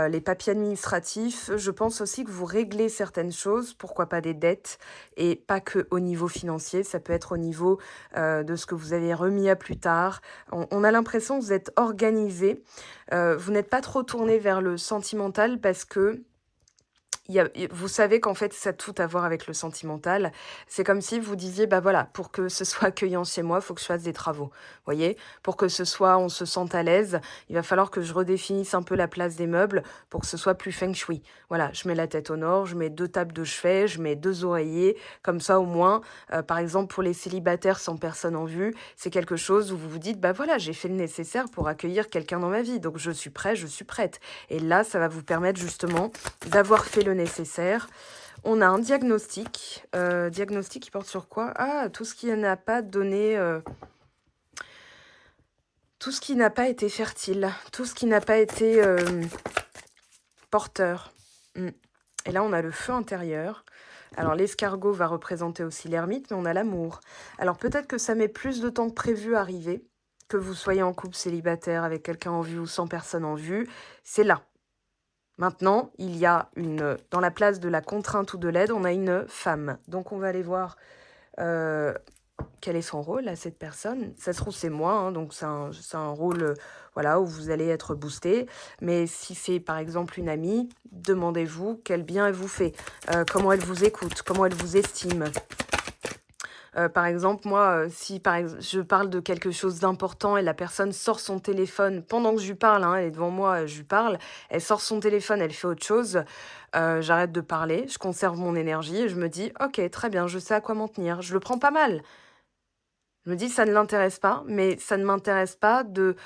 les papiers administratifs. Je pense aussi que vous réglez certaines choses, pourquoi pas des dettes, et pas que au niveau financier, ça peut être au niveau de ce que vous avez remis à plus tard. On a l'impression que vous êtes organisé, vous n'êtes pas trop tourné vers le sentimental parce que vous savez qu'en fait, ça a tout à voir avec le sentimental. C'est comme si vous disiez, bah voilà, pour que ce soit accueillant chez moi, il faut que je fasse des travaux. Vous voyez, pour que ce soit, on se sente à l'aise, il va falloir que je redéfinisse un peu la place des meubles pour que ce soit plus feng shui. Voilà, je mets la tête au nord, je mets 2 tables de chevet, je mets 2 oreillers, comme ça au moins, par exemple pour les célibataires sans personne en vue, c'est quelque chose où vous vous dites, bah voilà, j'ai fait le nécessaire pour accueillir quelqu'un dans ma vie, donc je suis prêt, je suis prête. Et là, ça va vous permettre justement d'avoir fait le nécessaire. On a un diagnostic. Diagnostic qui porte sur quoi? Ah, tout ce qui n'a pas donné... tout ce qui n'a pas été fertile. Tout ce qui n'a pas été porteur. Et là, on a le feu intérieur. Alors, l'escargot va représenter aussi l'ermite, mais on a l'amour. Alors, peut-être que ça met plus de temps que prévu à arriver, que vous soyez en couple célibataire avec quelqu'un en vue ou sans personne en vue. C'est là. Maintenant, il y a dans la place de la contrainte ou de l'aide, on a une femme. Donc, on va aller voir quel est son rôle à cette personne. Ça se trouve, c'est moi, donc c'est un rôle voilà, où vous allez être boosté. Mais si c'est, par exemple, une amie, demandez-vous quel bien elle vous fait, comment elle vous écoute, comment elle vous estime. Par exemple, moi, si je parle de quelque chose d'important et la personne sort son téléphone pendant que je lui parle, elle est devant moi, je lui parle, elle sort son téléphone, elle fait autre chose, j'arrête de parler, je conserve mon énergie et je me dis: «OK, très bien, je sais à quoi m'en tenir». Je le prends pas mal. Je me dis: «Ça ne l'intéresse pas», mais ça ne m'intéresse pas de,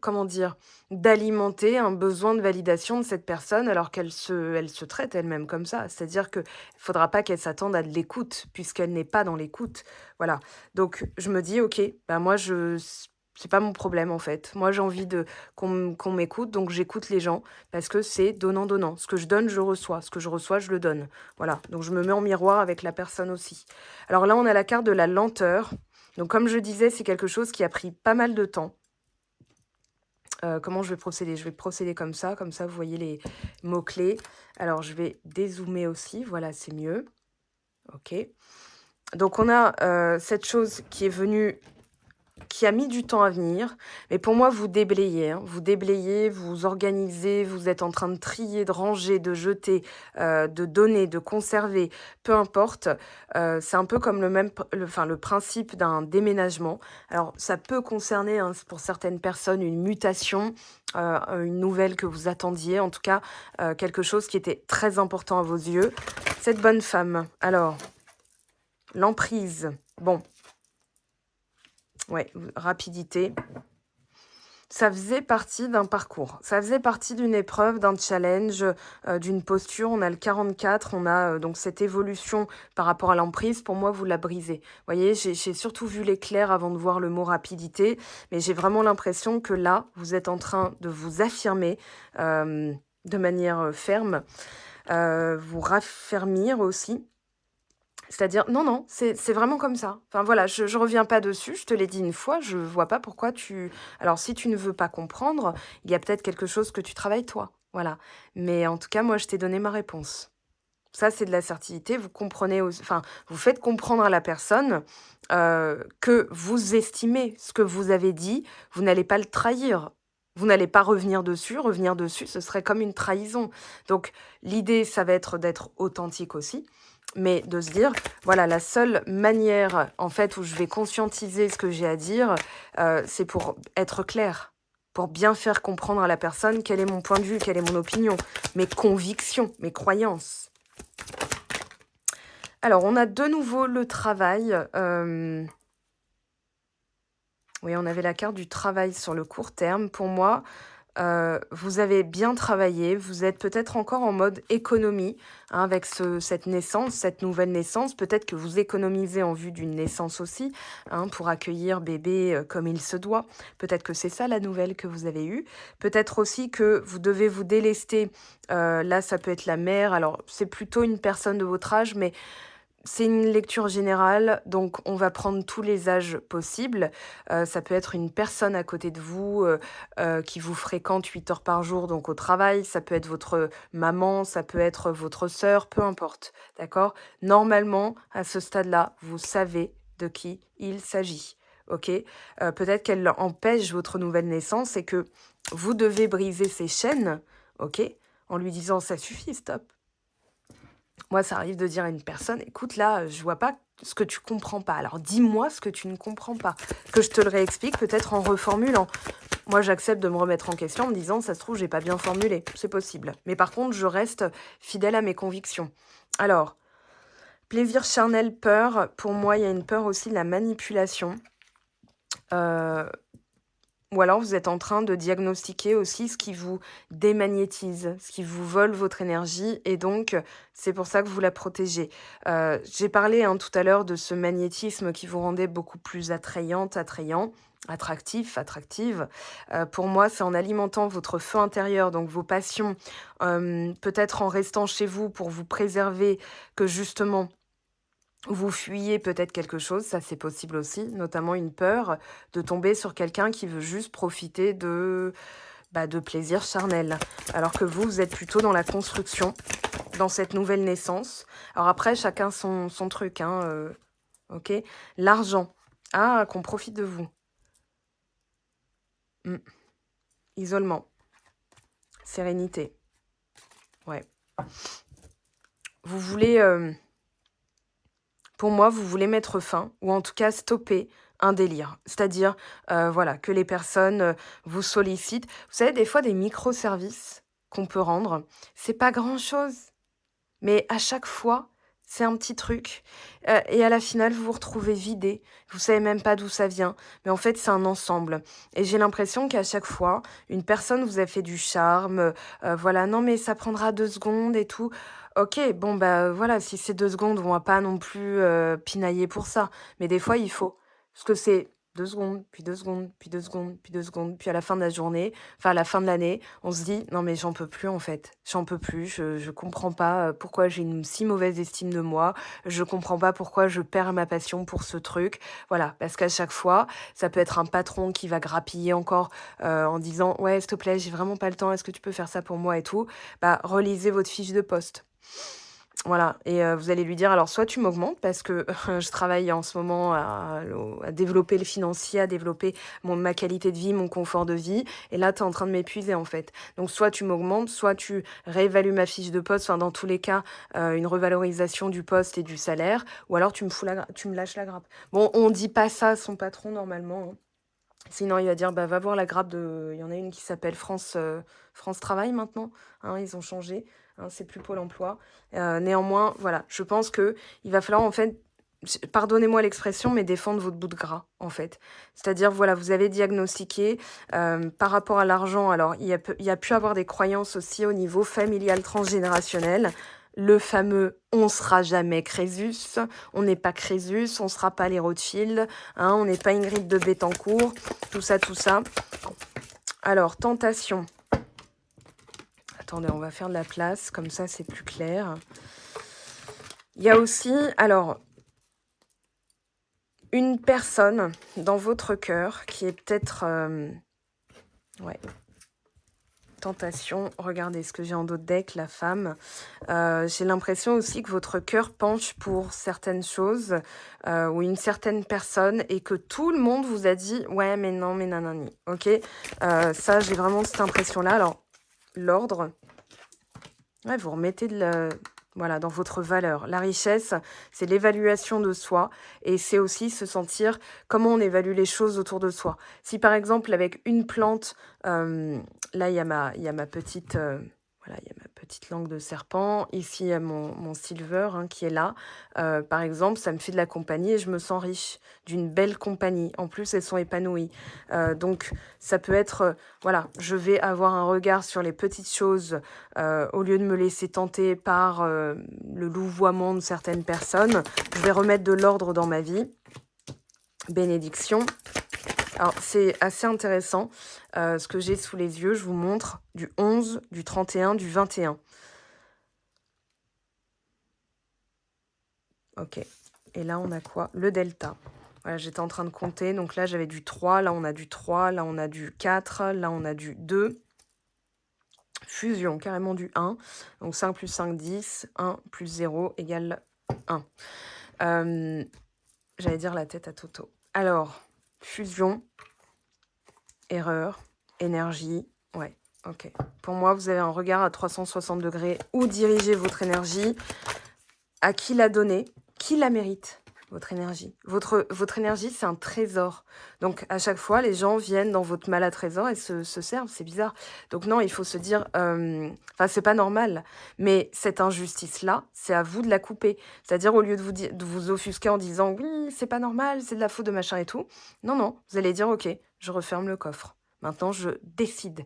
comment dire? D'alimenter un besoin de validation de cette personne alors elle se traite elle-même comme ça. C'est-à-dire qu'il ne faudra pas qu'elle s'attende à de l'écoute puisqu'elle n'est pas dans l'écoute. Voilà. Donc je me dis: «OK, bah, moi c'est pas mon problème en fait. Moi j'ai envie qu'on m'écoute, donc j'écoute les gens parce que c'est donnant-donnant. Ce que je donne, je reçois. Ce que je reçois, je le donne». Voilà. Donc je me mets en miroir avec la personne aussi. Alors là, on a la carte de la lenteur. Donc comme je disais, c'est quelque chose qui a pris pas mal de temps. Comment je vais procéder? Je vais procéder comme ça, vous voyez les mots-clés. Alors je vais dézoomer aussi, voilà, c'est mieux. OK. Donc on a cette chose qui est venue, qui a mis du temps à venir, mais pour moi, vous déblayez, vous déblayez, vous organisez, vous êtes en train de trier, de ranger, de jeter, de donner, de conserver, peu importe. C'est un peu comme le principe d'un déménagement. Alors, ça peut concerner, pour certaines personnes, une mutation, une nouvelle que vous attendiez, en tout cas, quelque chose qui était très important à vos yeux. Cette bonne femme, alors, l'emprise, bon... Ouais, rapidité. ça faisait partie d'un parcours, ça faisait partie d'une épreuve, d'un challenge, d'une posture. On a le 44, on a, donc cette évolution par rapport à l'emprise. Pour moi, vous la brisez. Vous voyez, j'ai surtout vu l'éclair avant de voir le mot rapidité, mais j'ai vraiment l'impression que là, vous êtes en train de vous affirmer, de manière, ferme, vous raffermir aussi. C'est-à-dire non, non, c'est vraiment comme ça. Enfin voilà, je reviens pas dessus, je te l'ai dit une fois, je vois pas pourquoi tu alors si tu ne veux pas comprendre, il y a peut-être quelque chose que tu travailles toi, voilà. Mais en tout cas, moi, je t'ai donné ma réponse. Ça, c'est de l'assertivité, vous comprenez auss enfin, vous faites comprendre à la personne, que vous estimez ce que vous avez dit, vous n'allez pas le trahir. Vous n'allez pas revenir dessus, ce serait comme une trahison. Donc l'idée, ça va être d'être authentique aussi, mais de se dire: «Voilà, la seule manière, en fait, où je vais conscientiser ce que j'ai à dire, c'est pour être clair, pour bien faire comprendre à la personne quel est mon point de vue, quelle est mon opinion, mes convictions, mes croyances». Alors, on a de nouveau le travail. Oui, on avait la carte du travail sur le court terme. Pour moi, vous avez bien travaillé. Vous êtes peut-être encore en mode économie, hein, avec cette naissance, cette nouvelle naissance. Peut-être que vous économisez en vue d'une naissance aussi, hein, pour accueillir bébé comme il se doit. Peut-être que c'est ça la nouvelle que vous avez eue. Peut-être aussi que vous devez vous délester. Là, ça peut être la mère. Alors, c'est plutôt une personne de votre âge, mais c'est une lecture générale, donc on va prendre tous les âges possibles. Ça peut être une personne à côté de vous, qui vous fréquente 8 heures par jour, donc au travail. Ça peut être votre maman, ça peut être votre sœur, peu importe, d'accord? Normalement, à ce stade-là, vous savez de qui il s'agit, OK? Peut-être qu'elle empêche votre nouvelle naissance et que vous devez briser ces chaînes, OK? En lui disant: «Ça suffit, stop». Moi, ça arrive de dire à une personne: «Écoute, là, je vois pas ce que tu comprends pas. Alors dis-moi ce que tu ne comprends pas, que je te le réexplique peut-être en reformulant». Moi, j'accepte de me remettre en question en me disant: «Ça se trouve, j'ai pas bien formulé». C'est possible. Mais par contre, je reste fidèle à mes convictions. Alors, plaisir charnel, peur. Pour moi, il y a une peur aussi de la manipulation. Heu ou alors vous êtes en train de diagnostiquer aussi ce qui vous démagnétise, ce qui vous vole votre énergie et donc c'est pour ça que vous la protégez. J'ai parlé, hein, tout à l'heure de ce magnétisme qui vous rendait beaucoup plus attrayante, attrayant, attractif, attractive. Pour moi, c'est en alimentant votre feu intérieur, donc vos passions, peut-être en restant chez vous pour vous préserver, que justement vous fuyez peut-être quelque chose, ça c'est possible aussi, notamment une peur de tomber sur quelqu'un qui veut juste profiter de plaisir charnel. Alors que vous, vous êtes plutôt dans la construction, dans cette nouvelle naissance. Alors après, chacun son truc, hein, ok. L'argent. Ah, qu'on profite de vous. Hmm. Isolement. Sérénité. Ouais. Vous voulez... Pour moi, vous voulez mettre fin ou en tout cas stopper un délire. C'est-à-dire, voilà, que les personnes, vous sollicitent. Vous savez, des fois, des microservices qu'on peut rendre, c'est pas grand-chose, mais à chaque fois, c'est un petit truc, et à la finale, vous vous retrouvez vidé. Vous savez même pas d'où ça vient, mais en fait, c'est un ensemble et j'ai l'impression qu'à chaque fois, une personne vous a fait du charme, voilà: «Non, mais ça prendra 2 secondes et tout». OK, bon, bah, voilà, si c'est 2 secondes, on va pas non plus, pinailler pour ça, mais des fois, il faut. Parce que c'est 2 secondes, puis 2 secondes, puis 2 secondes, puis 2 secondes, puis à la fin de la journée, enfin, à la fin de l'année, on se dit: «Non mais j'en peux plus en fait, j'en peux plus, je comprends pas, pourquoi j'ai une si mauvaise estime de moi, je comprends pas pourquoi je perds ma passion pour ce truc». Voilà, parce qu'à chaque fois, ça peut être un patron qui va grappiller encore, en disant: «Ouais, s'il te plaît, j'ai vraiment pas le temps, est-ce que tu peux faire ça pour moi et tout?» Bah, relisez votre fiche de poste. Voilà et vous allez lui dire: «Alors soit tu m'augmentes parce que je travaille en ce moment à développer le financier, à développer ma qualité de vie, mon confort de vie et là, tu es en train de m'épuiser, en fait. Donc soit tu m'augmentes, soit tu réévalues ma fiche de poste, enfin dans tous les cas, une revalorisation du poste et du salaire ou alors tu me lâches la grappe». Bon, on dit pas ça à son patron normalement, hein. Sinon il va dire: «Bah, va voir la grappe de» il y en a une qui s'appelle France Travail maintenant, hein, ils ont changé, hein, c'est plus Pôle emploi. Néanmoins, voilà, je pense que il va falloir en fait pardonnez-moi l'expression, mais défendre votre bout de gras, en fait. C'est-à-dire, voilà, vous avez diagnostiqué par rapport à l'argent. Alors, il y a pu avoir des croyances aussi au niveau familial transgénérationnel. Le fameux on sera jamais Crésus, on n'est pas Crésus, on sera pas les Rothschild, hein, on n'est pas Ingrid de Bettencourt, tout ça, tout ça. Alors, tentation. Attendez, on va faire de la place, comme ça c'est plus clair. Il y a aussi, alors, une personne dans votre cœur qui est peut-être... ouais. Tentation. Regardez ce que j'ai en dos de deck, la femme. J'ai l'impression aussi que votre cœur penche pour certaines choses ou une certaine personne et que tout le monde vous a dit « Ouais, mais non, mais nanani. » Ok, ça, j'ai vraiment cette impression-là. Alors, l'ordre. Ouais, vous remettez voilà, dans votre valeur. La richesse, c'est l'évaluation de soi et c'est aussi se sentir comment on évalue les choses autour de soi. Si par exemple, avec une plante, là, il y a ma petite... voilà, il y a ma petite langue de serpent. Ici, il y a mon silver hein, qui est là. Par exemple, ça me fait de la compagnie et je me sens riche d'une belle compagnie. En plus, elles sont épanouies. Donc, ça peut être, voilà, je vais avoir un regard sur les petites choses au lieu de me laisser tenter par le louvoiement de certaines personnes. Je vais remettre de l'ordre dans ma vie. Bénédiction. Alors, c'est assez intéressant. Ce que j'ai sous les yeux, je vous montre du 11, du 31, du 21. Ok. Et là, on a quoi? Le delta. Voilà, j'étais en train de compter. Donc là, j'avais du 3. Là, on a du 3. Là, on a du 4. Là, on a du 2. Fusion, carrément du 1. Donc 5 plus 5, 10. 1 plus 0 égale 1. J'allais dire la tête à Toto. Alors, fusion, erreur, énergie. Ouais, ok. Pour moi, vous avez un regard à 360 degrés. Où diriger votre énergie? À qui la donner? Qui la mérite, votre énergie? Votre énergie, c'est un trésor. Donc, à chaque fois, les gens viennent dans votre mal à trésor et se servent. C'est bizarre. Donc, non, il faut se dire... Enfin, c'est pas normal. Mais cette injustice-là, c'est à vous de la couper. C'est-à-dire, au lieu de vous offusquer en disant « Oui, c'est pas normal, c'est de la faute de machin et tout », non, non, vous allez dire « Ok, je referme le coffre. Maintenant, je décide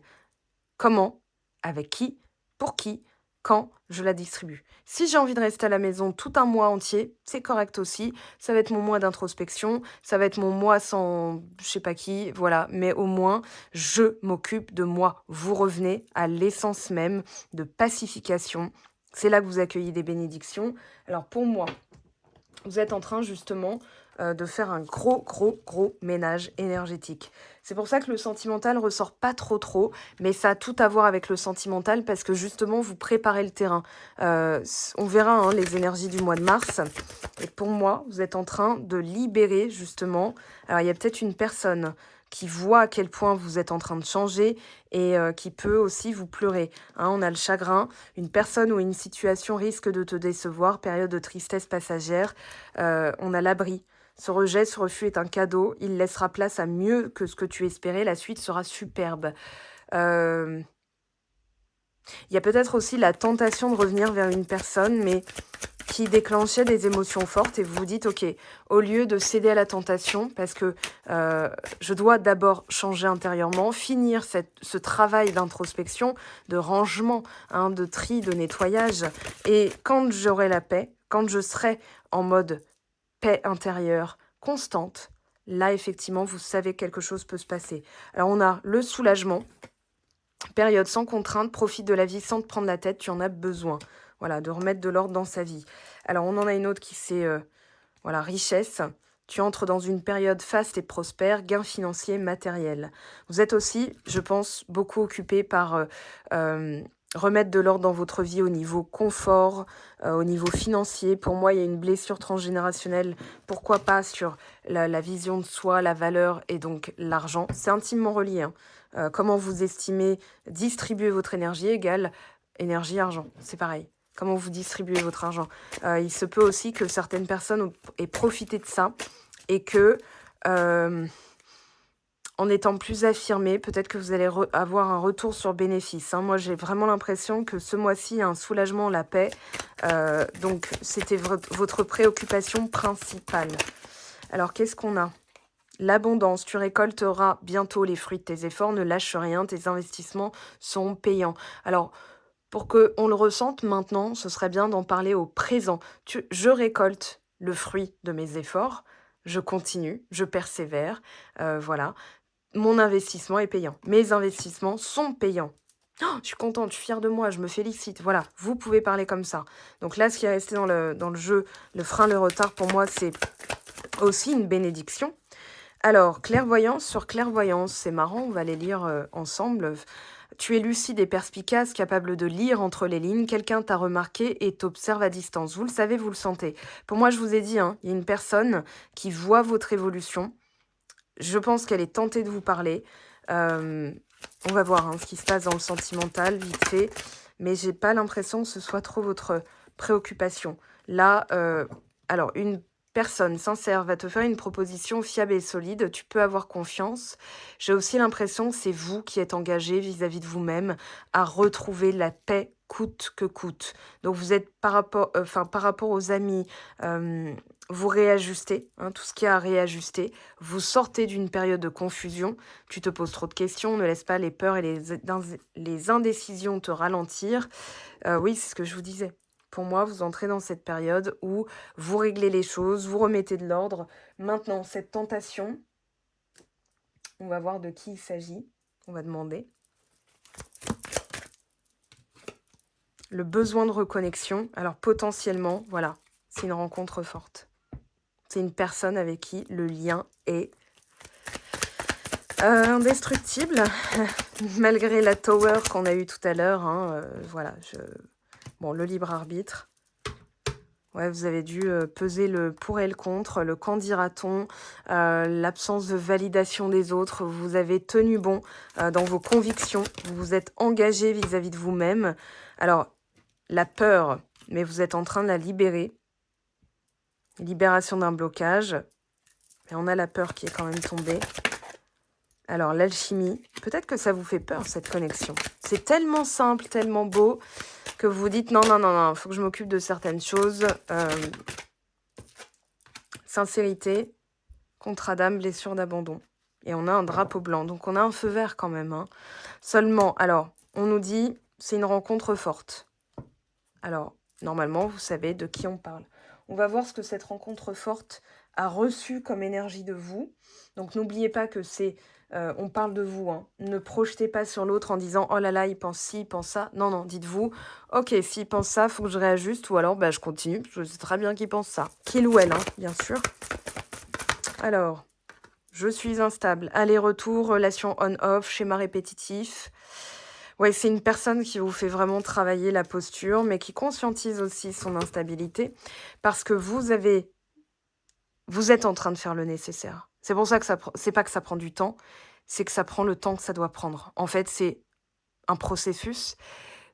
comment, avec qui, pour qui, quand je la distribue. Si j'ai envie de rester à la maison tout un mois entier, c'est correct aussi. Ça va être mon mois d'introspection, ça va être mon mois sans je sais pas qui, voilà. Mais au moins, je m'occupe de moi. Vous revenez à l'essence même de pacification. C'est là que vous accueillez des bénédictions. Alors pour moi, vous êtes en train justement de faire un gros ménage énergétique. C'est pour ça que le sentimental ressort pas trop, mais ça a tout à voir avec le sentimental parce que justement, vous préparez le terrain. On verra hein, les énergies du mois de mars. Et pour moi, vous êtes en train de libérer justement... Alors, il y a peut-être une personne qui voit à quel point vous êtes en train de changer et qui peut aussi vous pleurer. Hein, on a le chagrin, une personne ou une situation risque de te décevoir, période de tristesse passagère. On a l'abri. Ce rejet, ce refus est un cadeau. Il laissera place à mieux que ce que tu espérais. La suite sera superbe. Il y a peut-être aussi la tentation de revenir vers une personne, mais qui déclenchait des émotions fortes et vous vous dites, ok, au lieu de céder à la tentation, parce que je dois d'abord changer intérieurement, finir ce travail d'introspection, de rangement, hein, de tri, de nettoyage. Et quand j'aurai la paix, quand je serai en mode paix intérieure constante, là, effectivement, vous savez que quelque chose peut se passer. Alors, on a le soulagement, période sans contrainte, profite de la vie sans te prendre la tête, tu en as besoin. Voilà, de remettre de l'ordre dans sa vie. Alors, on en a une autre qui c'est, voilà, richesse. Tu entres dans une période faste et prospère, gains financiers, matériels. Vous êtes aussi, je pense, beaucoup occupé par remettre de l'ordre dans votre vie au niveau confort, au niveau financier. Pour moi, il y a une blessure transgénérationnelle. Pourquoi pas sur la vision de soi, la valeur et donc l'argent. C'est intimement relié. Hein. Comment vous estimez distribuer votre énergie égale énergie-argent. C'est pareil. Comment vous distribuez votre argent. Il se peut aussi que certaines personnes aient profité de ça et que en étant plus affirmé, peut-être que vous allez avoir un retour sur bénéfice, hein. Moi, j'ai vraiment l'impression que ce mois-ci, il y a un soulagement, la paix. Donc, c'était votre préoccupation principale. Alors, qu'est-ce qu'on a? L'abondance, tu récolteras bientôt les fruits de tes efforts, ne lâche rien, tes investissements sont payants. Alors, pour qu'on le ressente maintenant, ce serait bien d'en parler au présent. Je récolte le fruit de mes efforts, je continue, je persévère, voilà. Mon investissement est payant. Mes investissements sont payants. Oh, je suis contente, je suis fière de moi, je me félicite. Voilà, vous pouvez parler comme ça. Donc là, ce qui est resté dans le jeu, le frein, le retard, pour moi, c'est aussi une bénédiction. Alors, clairvoyance sur clairvoyance, c'est marrant, on va les lire ensemble. Tu es lucide et perspicace, capable de lire entre les lignes. Quelqu'un t'a remarqué et t'observe à distance. Vous le savez, vous le sentez. Pour moi, je vous ai dit, hein, il y a une personne qui voit votre évolution. Je pense qu'elle est tentée de vous parler. On va voir ce qui se passe dans le sentimental, vite fait. Mais j'ai pas l'impression que ce soit trop votre préoccupation. Là, alors, une personne sincère va te faire une proposition fiable et solide. Tu peux avoir confiance. J'ai aussi l'impression que c'est vous qui êtes engagé vis-à-vis de vous-même à retrouver la paix coûte que coûte. Donc, vous êtes par rapport aux amis, vous réajustez, tout ce qu'il y a à réajuster. Vous sortez d'une période de confusion. Tu te poses trop de questions. Ne laisse pas les peurs et les indécisions te ralentir. Oui, c'est ce que je vous disais. Pour moi, vous entrez dans cette période où vous réglez les choses, vous remettez de l'ordre. Maintenant, cette tentation, on va voir de qui il s'agit. On va demander. Le besoin de reconnexion. Alors, potentiellement, voilà, c'est une rencontre forte. C'est une personne avec qui le lien est indestructible, malgré la tower qu'on a eue tout à l'heure. Voilà, bon, le libre arbitre. Ouais, vous avez dû peser le pour et le contre, le quand dira-t-on, l'absence de validation des autres. Vous avez tenu bon dans vos convictions. Vous vous êtes engagé vis-à-vis de vous-même. Alors, la peur, mais vous êtes en train de la libérer. Libération d'un blocage. Et on a la peur qui est quand même tombée. Alors, l'alchimie. Peut-être que ça vous fait peur, cette connexion. C'est tellement simple, tellement beau, que vous vous dites non, il faut que je m'occupe de certaines choses. Sincérité, contrat d'âme, blessure d'abandon. Et on a un drapeau blanc. Donc, on a un feu vert quand même. Seulement, alors, on nous dit, c'est une rencontre forte. Alors, normalement, vous savez de qui on parle. On va voir ce que cette rencontre forte a reçu comme énergie de vous. Donc, n'oubliez pas que c'est... on parle de vous. Ne projetez pas sur l'autre en disant « Oh là là, il pense ci, il pense ça ». Non, dites-vous « Ok, s'il pense ça, il faut que je réajuste. » Ou alors, je continue. Je sais très bien qu'il pense ça. Qu'il ou elle, bien sûr. Alors, je suis instable. Aller-retour, relation on-off, schéma répétitif. Ouais, c'est une personne qui vous fait vraiment travailler la posture, mais qui conscientise aussi son instabilité, parce que vous êtes en train de faire le nécessaire. C'est pour ça que c'est pas que ça prend du temps, c'est que ça prend le temps que ça doit prendre. En fait, c'est un processus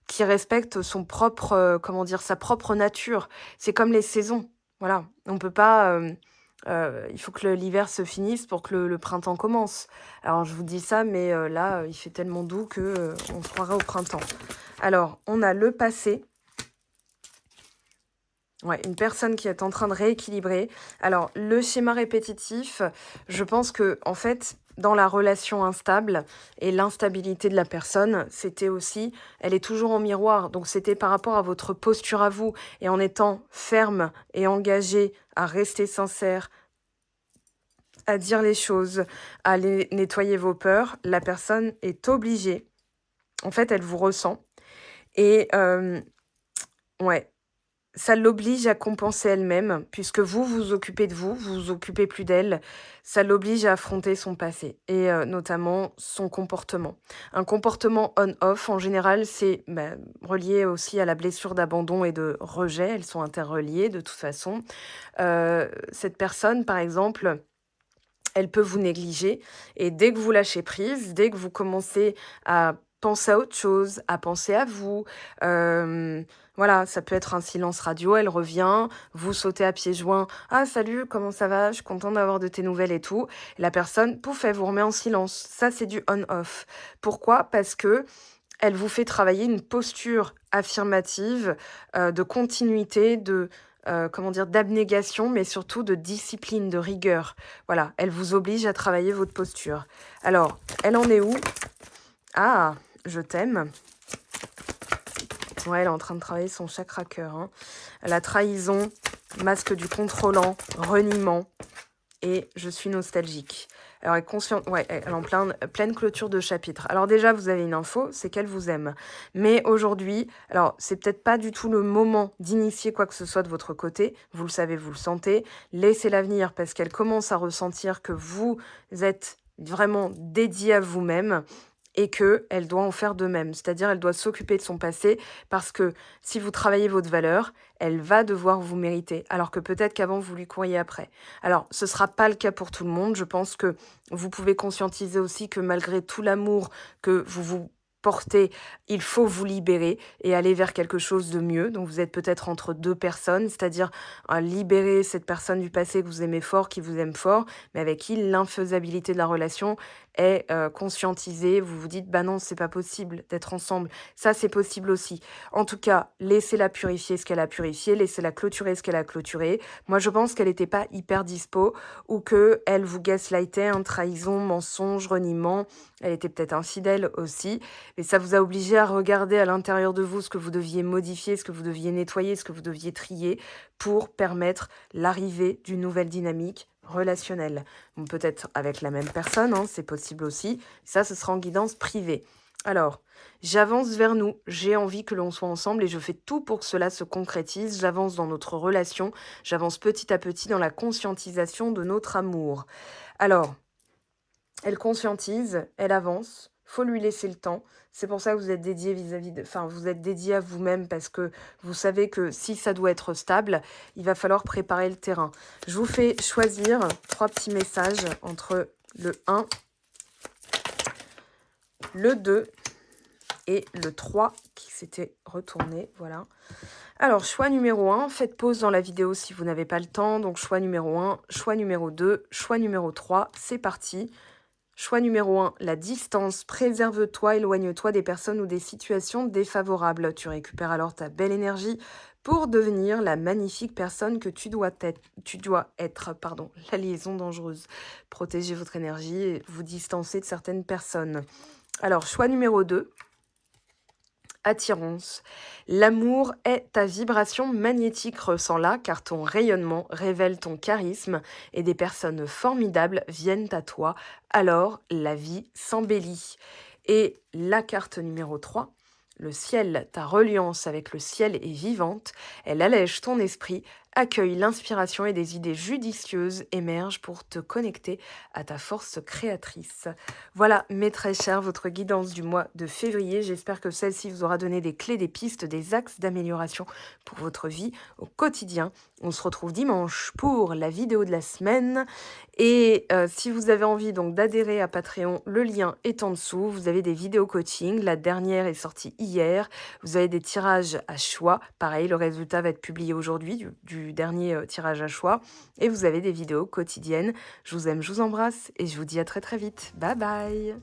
qui respecte son propre, sa propre nature. C'est comme les saisons. Voilà, on peut pas... il faut que l'hiver se finisse pour que le printemps commence. Alors, je vous dis ça, mais là, il fait tellement doux que on se croirait au printemps. Alors, on a le passé. Ouais, une personne qui est en train de rééquilibrer. Alors, le schéma répétitif, je pense que, en fait, dans la relation instable et l'instabilité de la personne, c'était aussi, elle est toujours en miroir. Donc, c'était par rapport à votre posture à vous. Et en étant ferme et engagée à rester sincère, à dire les choses, à nettoyer vos peurs, la personne est obligée. En fait, elle vous ressent. Et, ouais, ça l'oblige à compenser elle-même, puisque vous vous occupez de vous, vous occupez plus d'elle. Ça l'oblige à affronter son passé, et notamment son comportement. Un comportement on-off, en général, c'est relié aussi à la blessure d'abandon et de rejet. Elles sont interreliées de toute façon. Cette personne, par exemple, elle peut vous négliger, et dès que vous lâchez prise, dès que vous commencez à penser à autre chose, à penser à vous. Voilà, ça peut être un silence radio, elle revient, vous sautez à pieds joints. Ah, salut, comment ça va? Je suis contente d'avoir de tes nouvelles et tout. Et la personne, pouf, elle vous remet en silence. Ça, c'est du on-off. Pourquoi? Parce que elle vous fait travailler une posture affirmative, de continuité, de, comment dire? D'abnégation, mais surtout de discipline, de rigueur. Voilà, elle vous oblige à travailler votre posture. Alors, elle en est où? Ah, je t'aime. Ouais, elle est en train de travailler son chakra cœur, hein. La trahison, masque du contrôlant, reniement et je suis nostalgique. Alors, elle est consciente, ouais, elle est en pleine clôture de chapitre. Alors déjà, vous avez une info, c'est qu'elle vous aime. Mais aujourd'hui, alors c'est peut-être pas du tout le moment d'initier quoi que ce soit de votre côté. Vous le savez, vous le sentez. Laissez-la venir parce qu'elle commence à ressentir que vous êtes vraiment dédié à vous-même et qu'elle doit en faire de même. C'est-à-dire, elle doit s'occuper de son passé parce que si vous travaillez votre valeur, elle va devoir vous mériter, alors que peut-être qu'avant, vous lui courriez après. Alors, ce ne sera pas le cas pour tout le monde. Je pense que vous pouvez conscientiser aussi que malgré tout l'amour que vous vous portez, il faut vous libérer et aller vers quelque chose de mieux. Donc, vous êtes peut-être entre deux personnes, c'est-à-dire libérer cette personne du passé que vous aimez fort, qui vous aime fort, mais avec qui l'infaisabilité de la relation est conscientisée. Vous vous dites, bah non, c'est pas possible d'être ensemble. Ça, c'est possible aussi. En tout cas, laissez-la purifier ce qu'elle a purifié, laissez-la clôturer ce qu'elle a clôturé. Moi, je pense qu'elle n'était pas hyper dispo ou qu'elle vous gaslightait, trahison, mensonge, reniement. Elle était peut-être infidèle aussi. Mais ça vous a obligé à regarder à l'intérieur de vous ce que vous deviez modifier, ce que vous deviez nettoyer, ce que vous deviez trier pour permettre l'arrivée d'une nouvelle dynamique relationnelle. Peut-être avec la même personne, hein, c'est possible aussi. Ça, ce sera en guidance privée. Alors, j'avance vers nous, j'ai envie que l'on soit ensemble et je fais tout pour que cela se concrétise. J'avance dans notre relation, j'avance petit à petit dans la conscientisation de notre amour. Alors, elle conscientise, elle avance, faut lui laisser le temps. C'est pour ça que vous êtes dédié vous êtes dédié à vous-même parce que vous savez que si ça doit être stable, il va falloir préparer le terrain. Je vous fais choisir 3 petits messages entre le 1, le 2 et le 3 qui s'était retourné, voilà. Alors, choix numéro 1, faites pause dans la vidéo si vous n'avez pas le temps. Donc, choix numéro 1, choix numéro 2, choix numéro 3, c'est parti. Choix numéro 1, la distance. Préserve-toi, éloigne-toi des personnes ou des situations défavorables. Tu récupères alors ta belle énergie pour devenir la magnifique personne que tu dois être. La liaison dangereuse. Protégez votre énergie et vous distancez de certaines personnes. Alors, choix numéro 2. Attirance. L'amour est ta vibration magnétique, ressens-la car ton rayonnement révèle ton charisme et des personnes formidables viennent à toi, alors la vie s'embellit. Et la carte numéro 3, le ciel, ta reliance avec le ciel est vivante, elle allège ton esprit, accueille l'inspiration et des idées judicieuses émergent pour te connecter à ta force créatrice. Voilà, mes très chers, votre guidance du mois de février. J'espère que celle-ci vous aura donné des clés, des pistes, des axes d'amélioration pour votre vie au quotidien. On se retrouve dimanche pour la vidéo de la semaine. Et si vous avez envie donc d'adhérer à Patreon, le lien est en dessous. Vous avez des vidéos coaching. La dernière est sortie hier. Vous avez des tirages à choix. Pareil, le résultat va être publié aujourd'hui du dernier tirage à choix. Et vous avez des vidéos quotidiennes. Je vous aime, je vous embrasse et je vous dis à très très vite. Bye bye!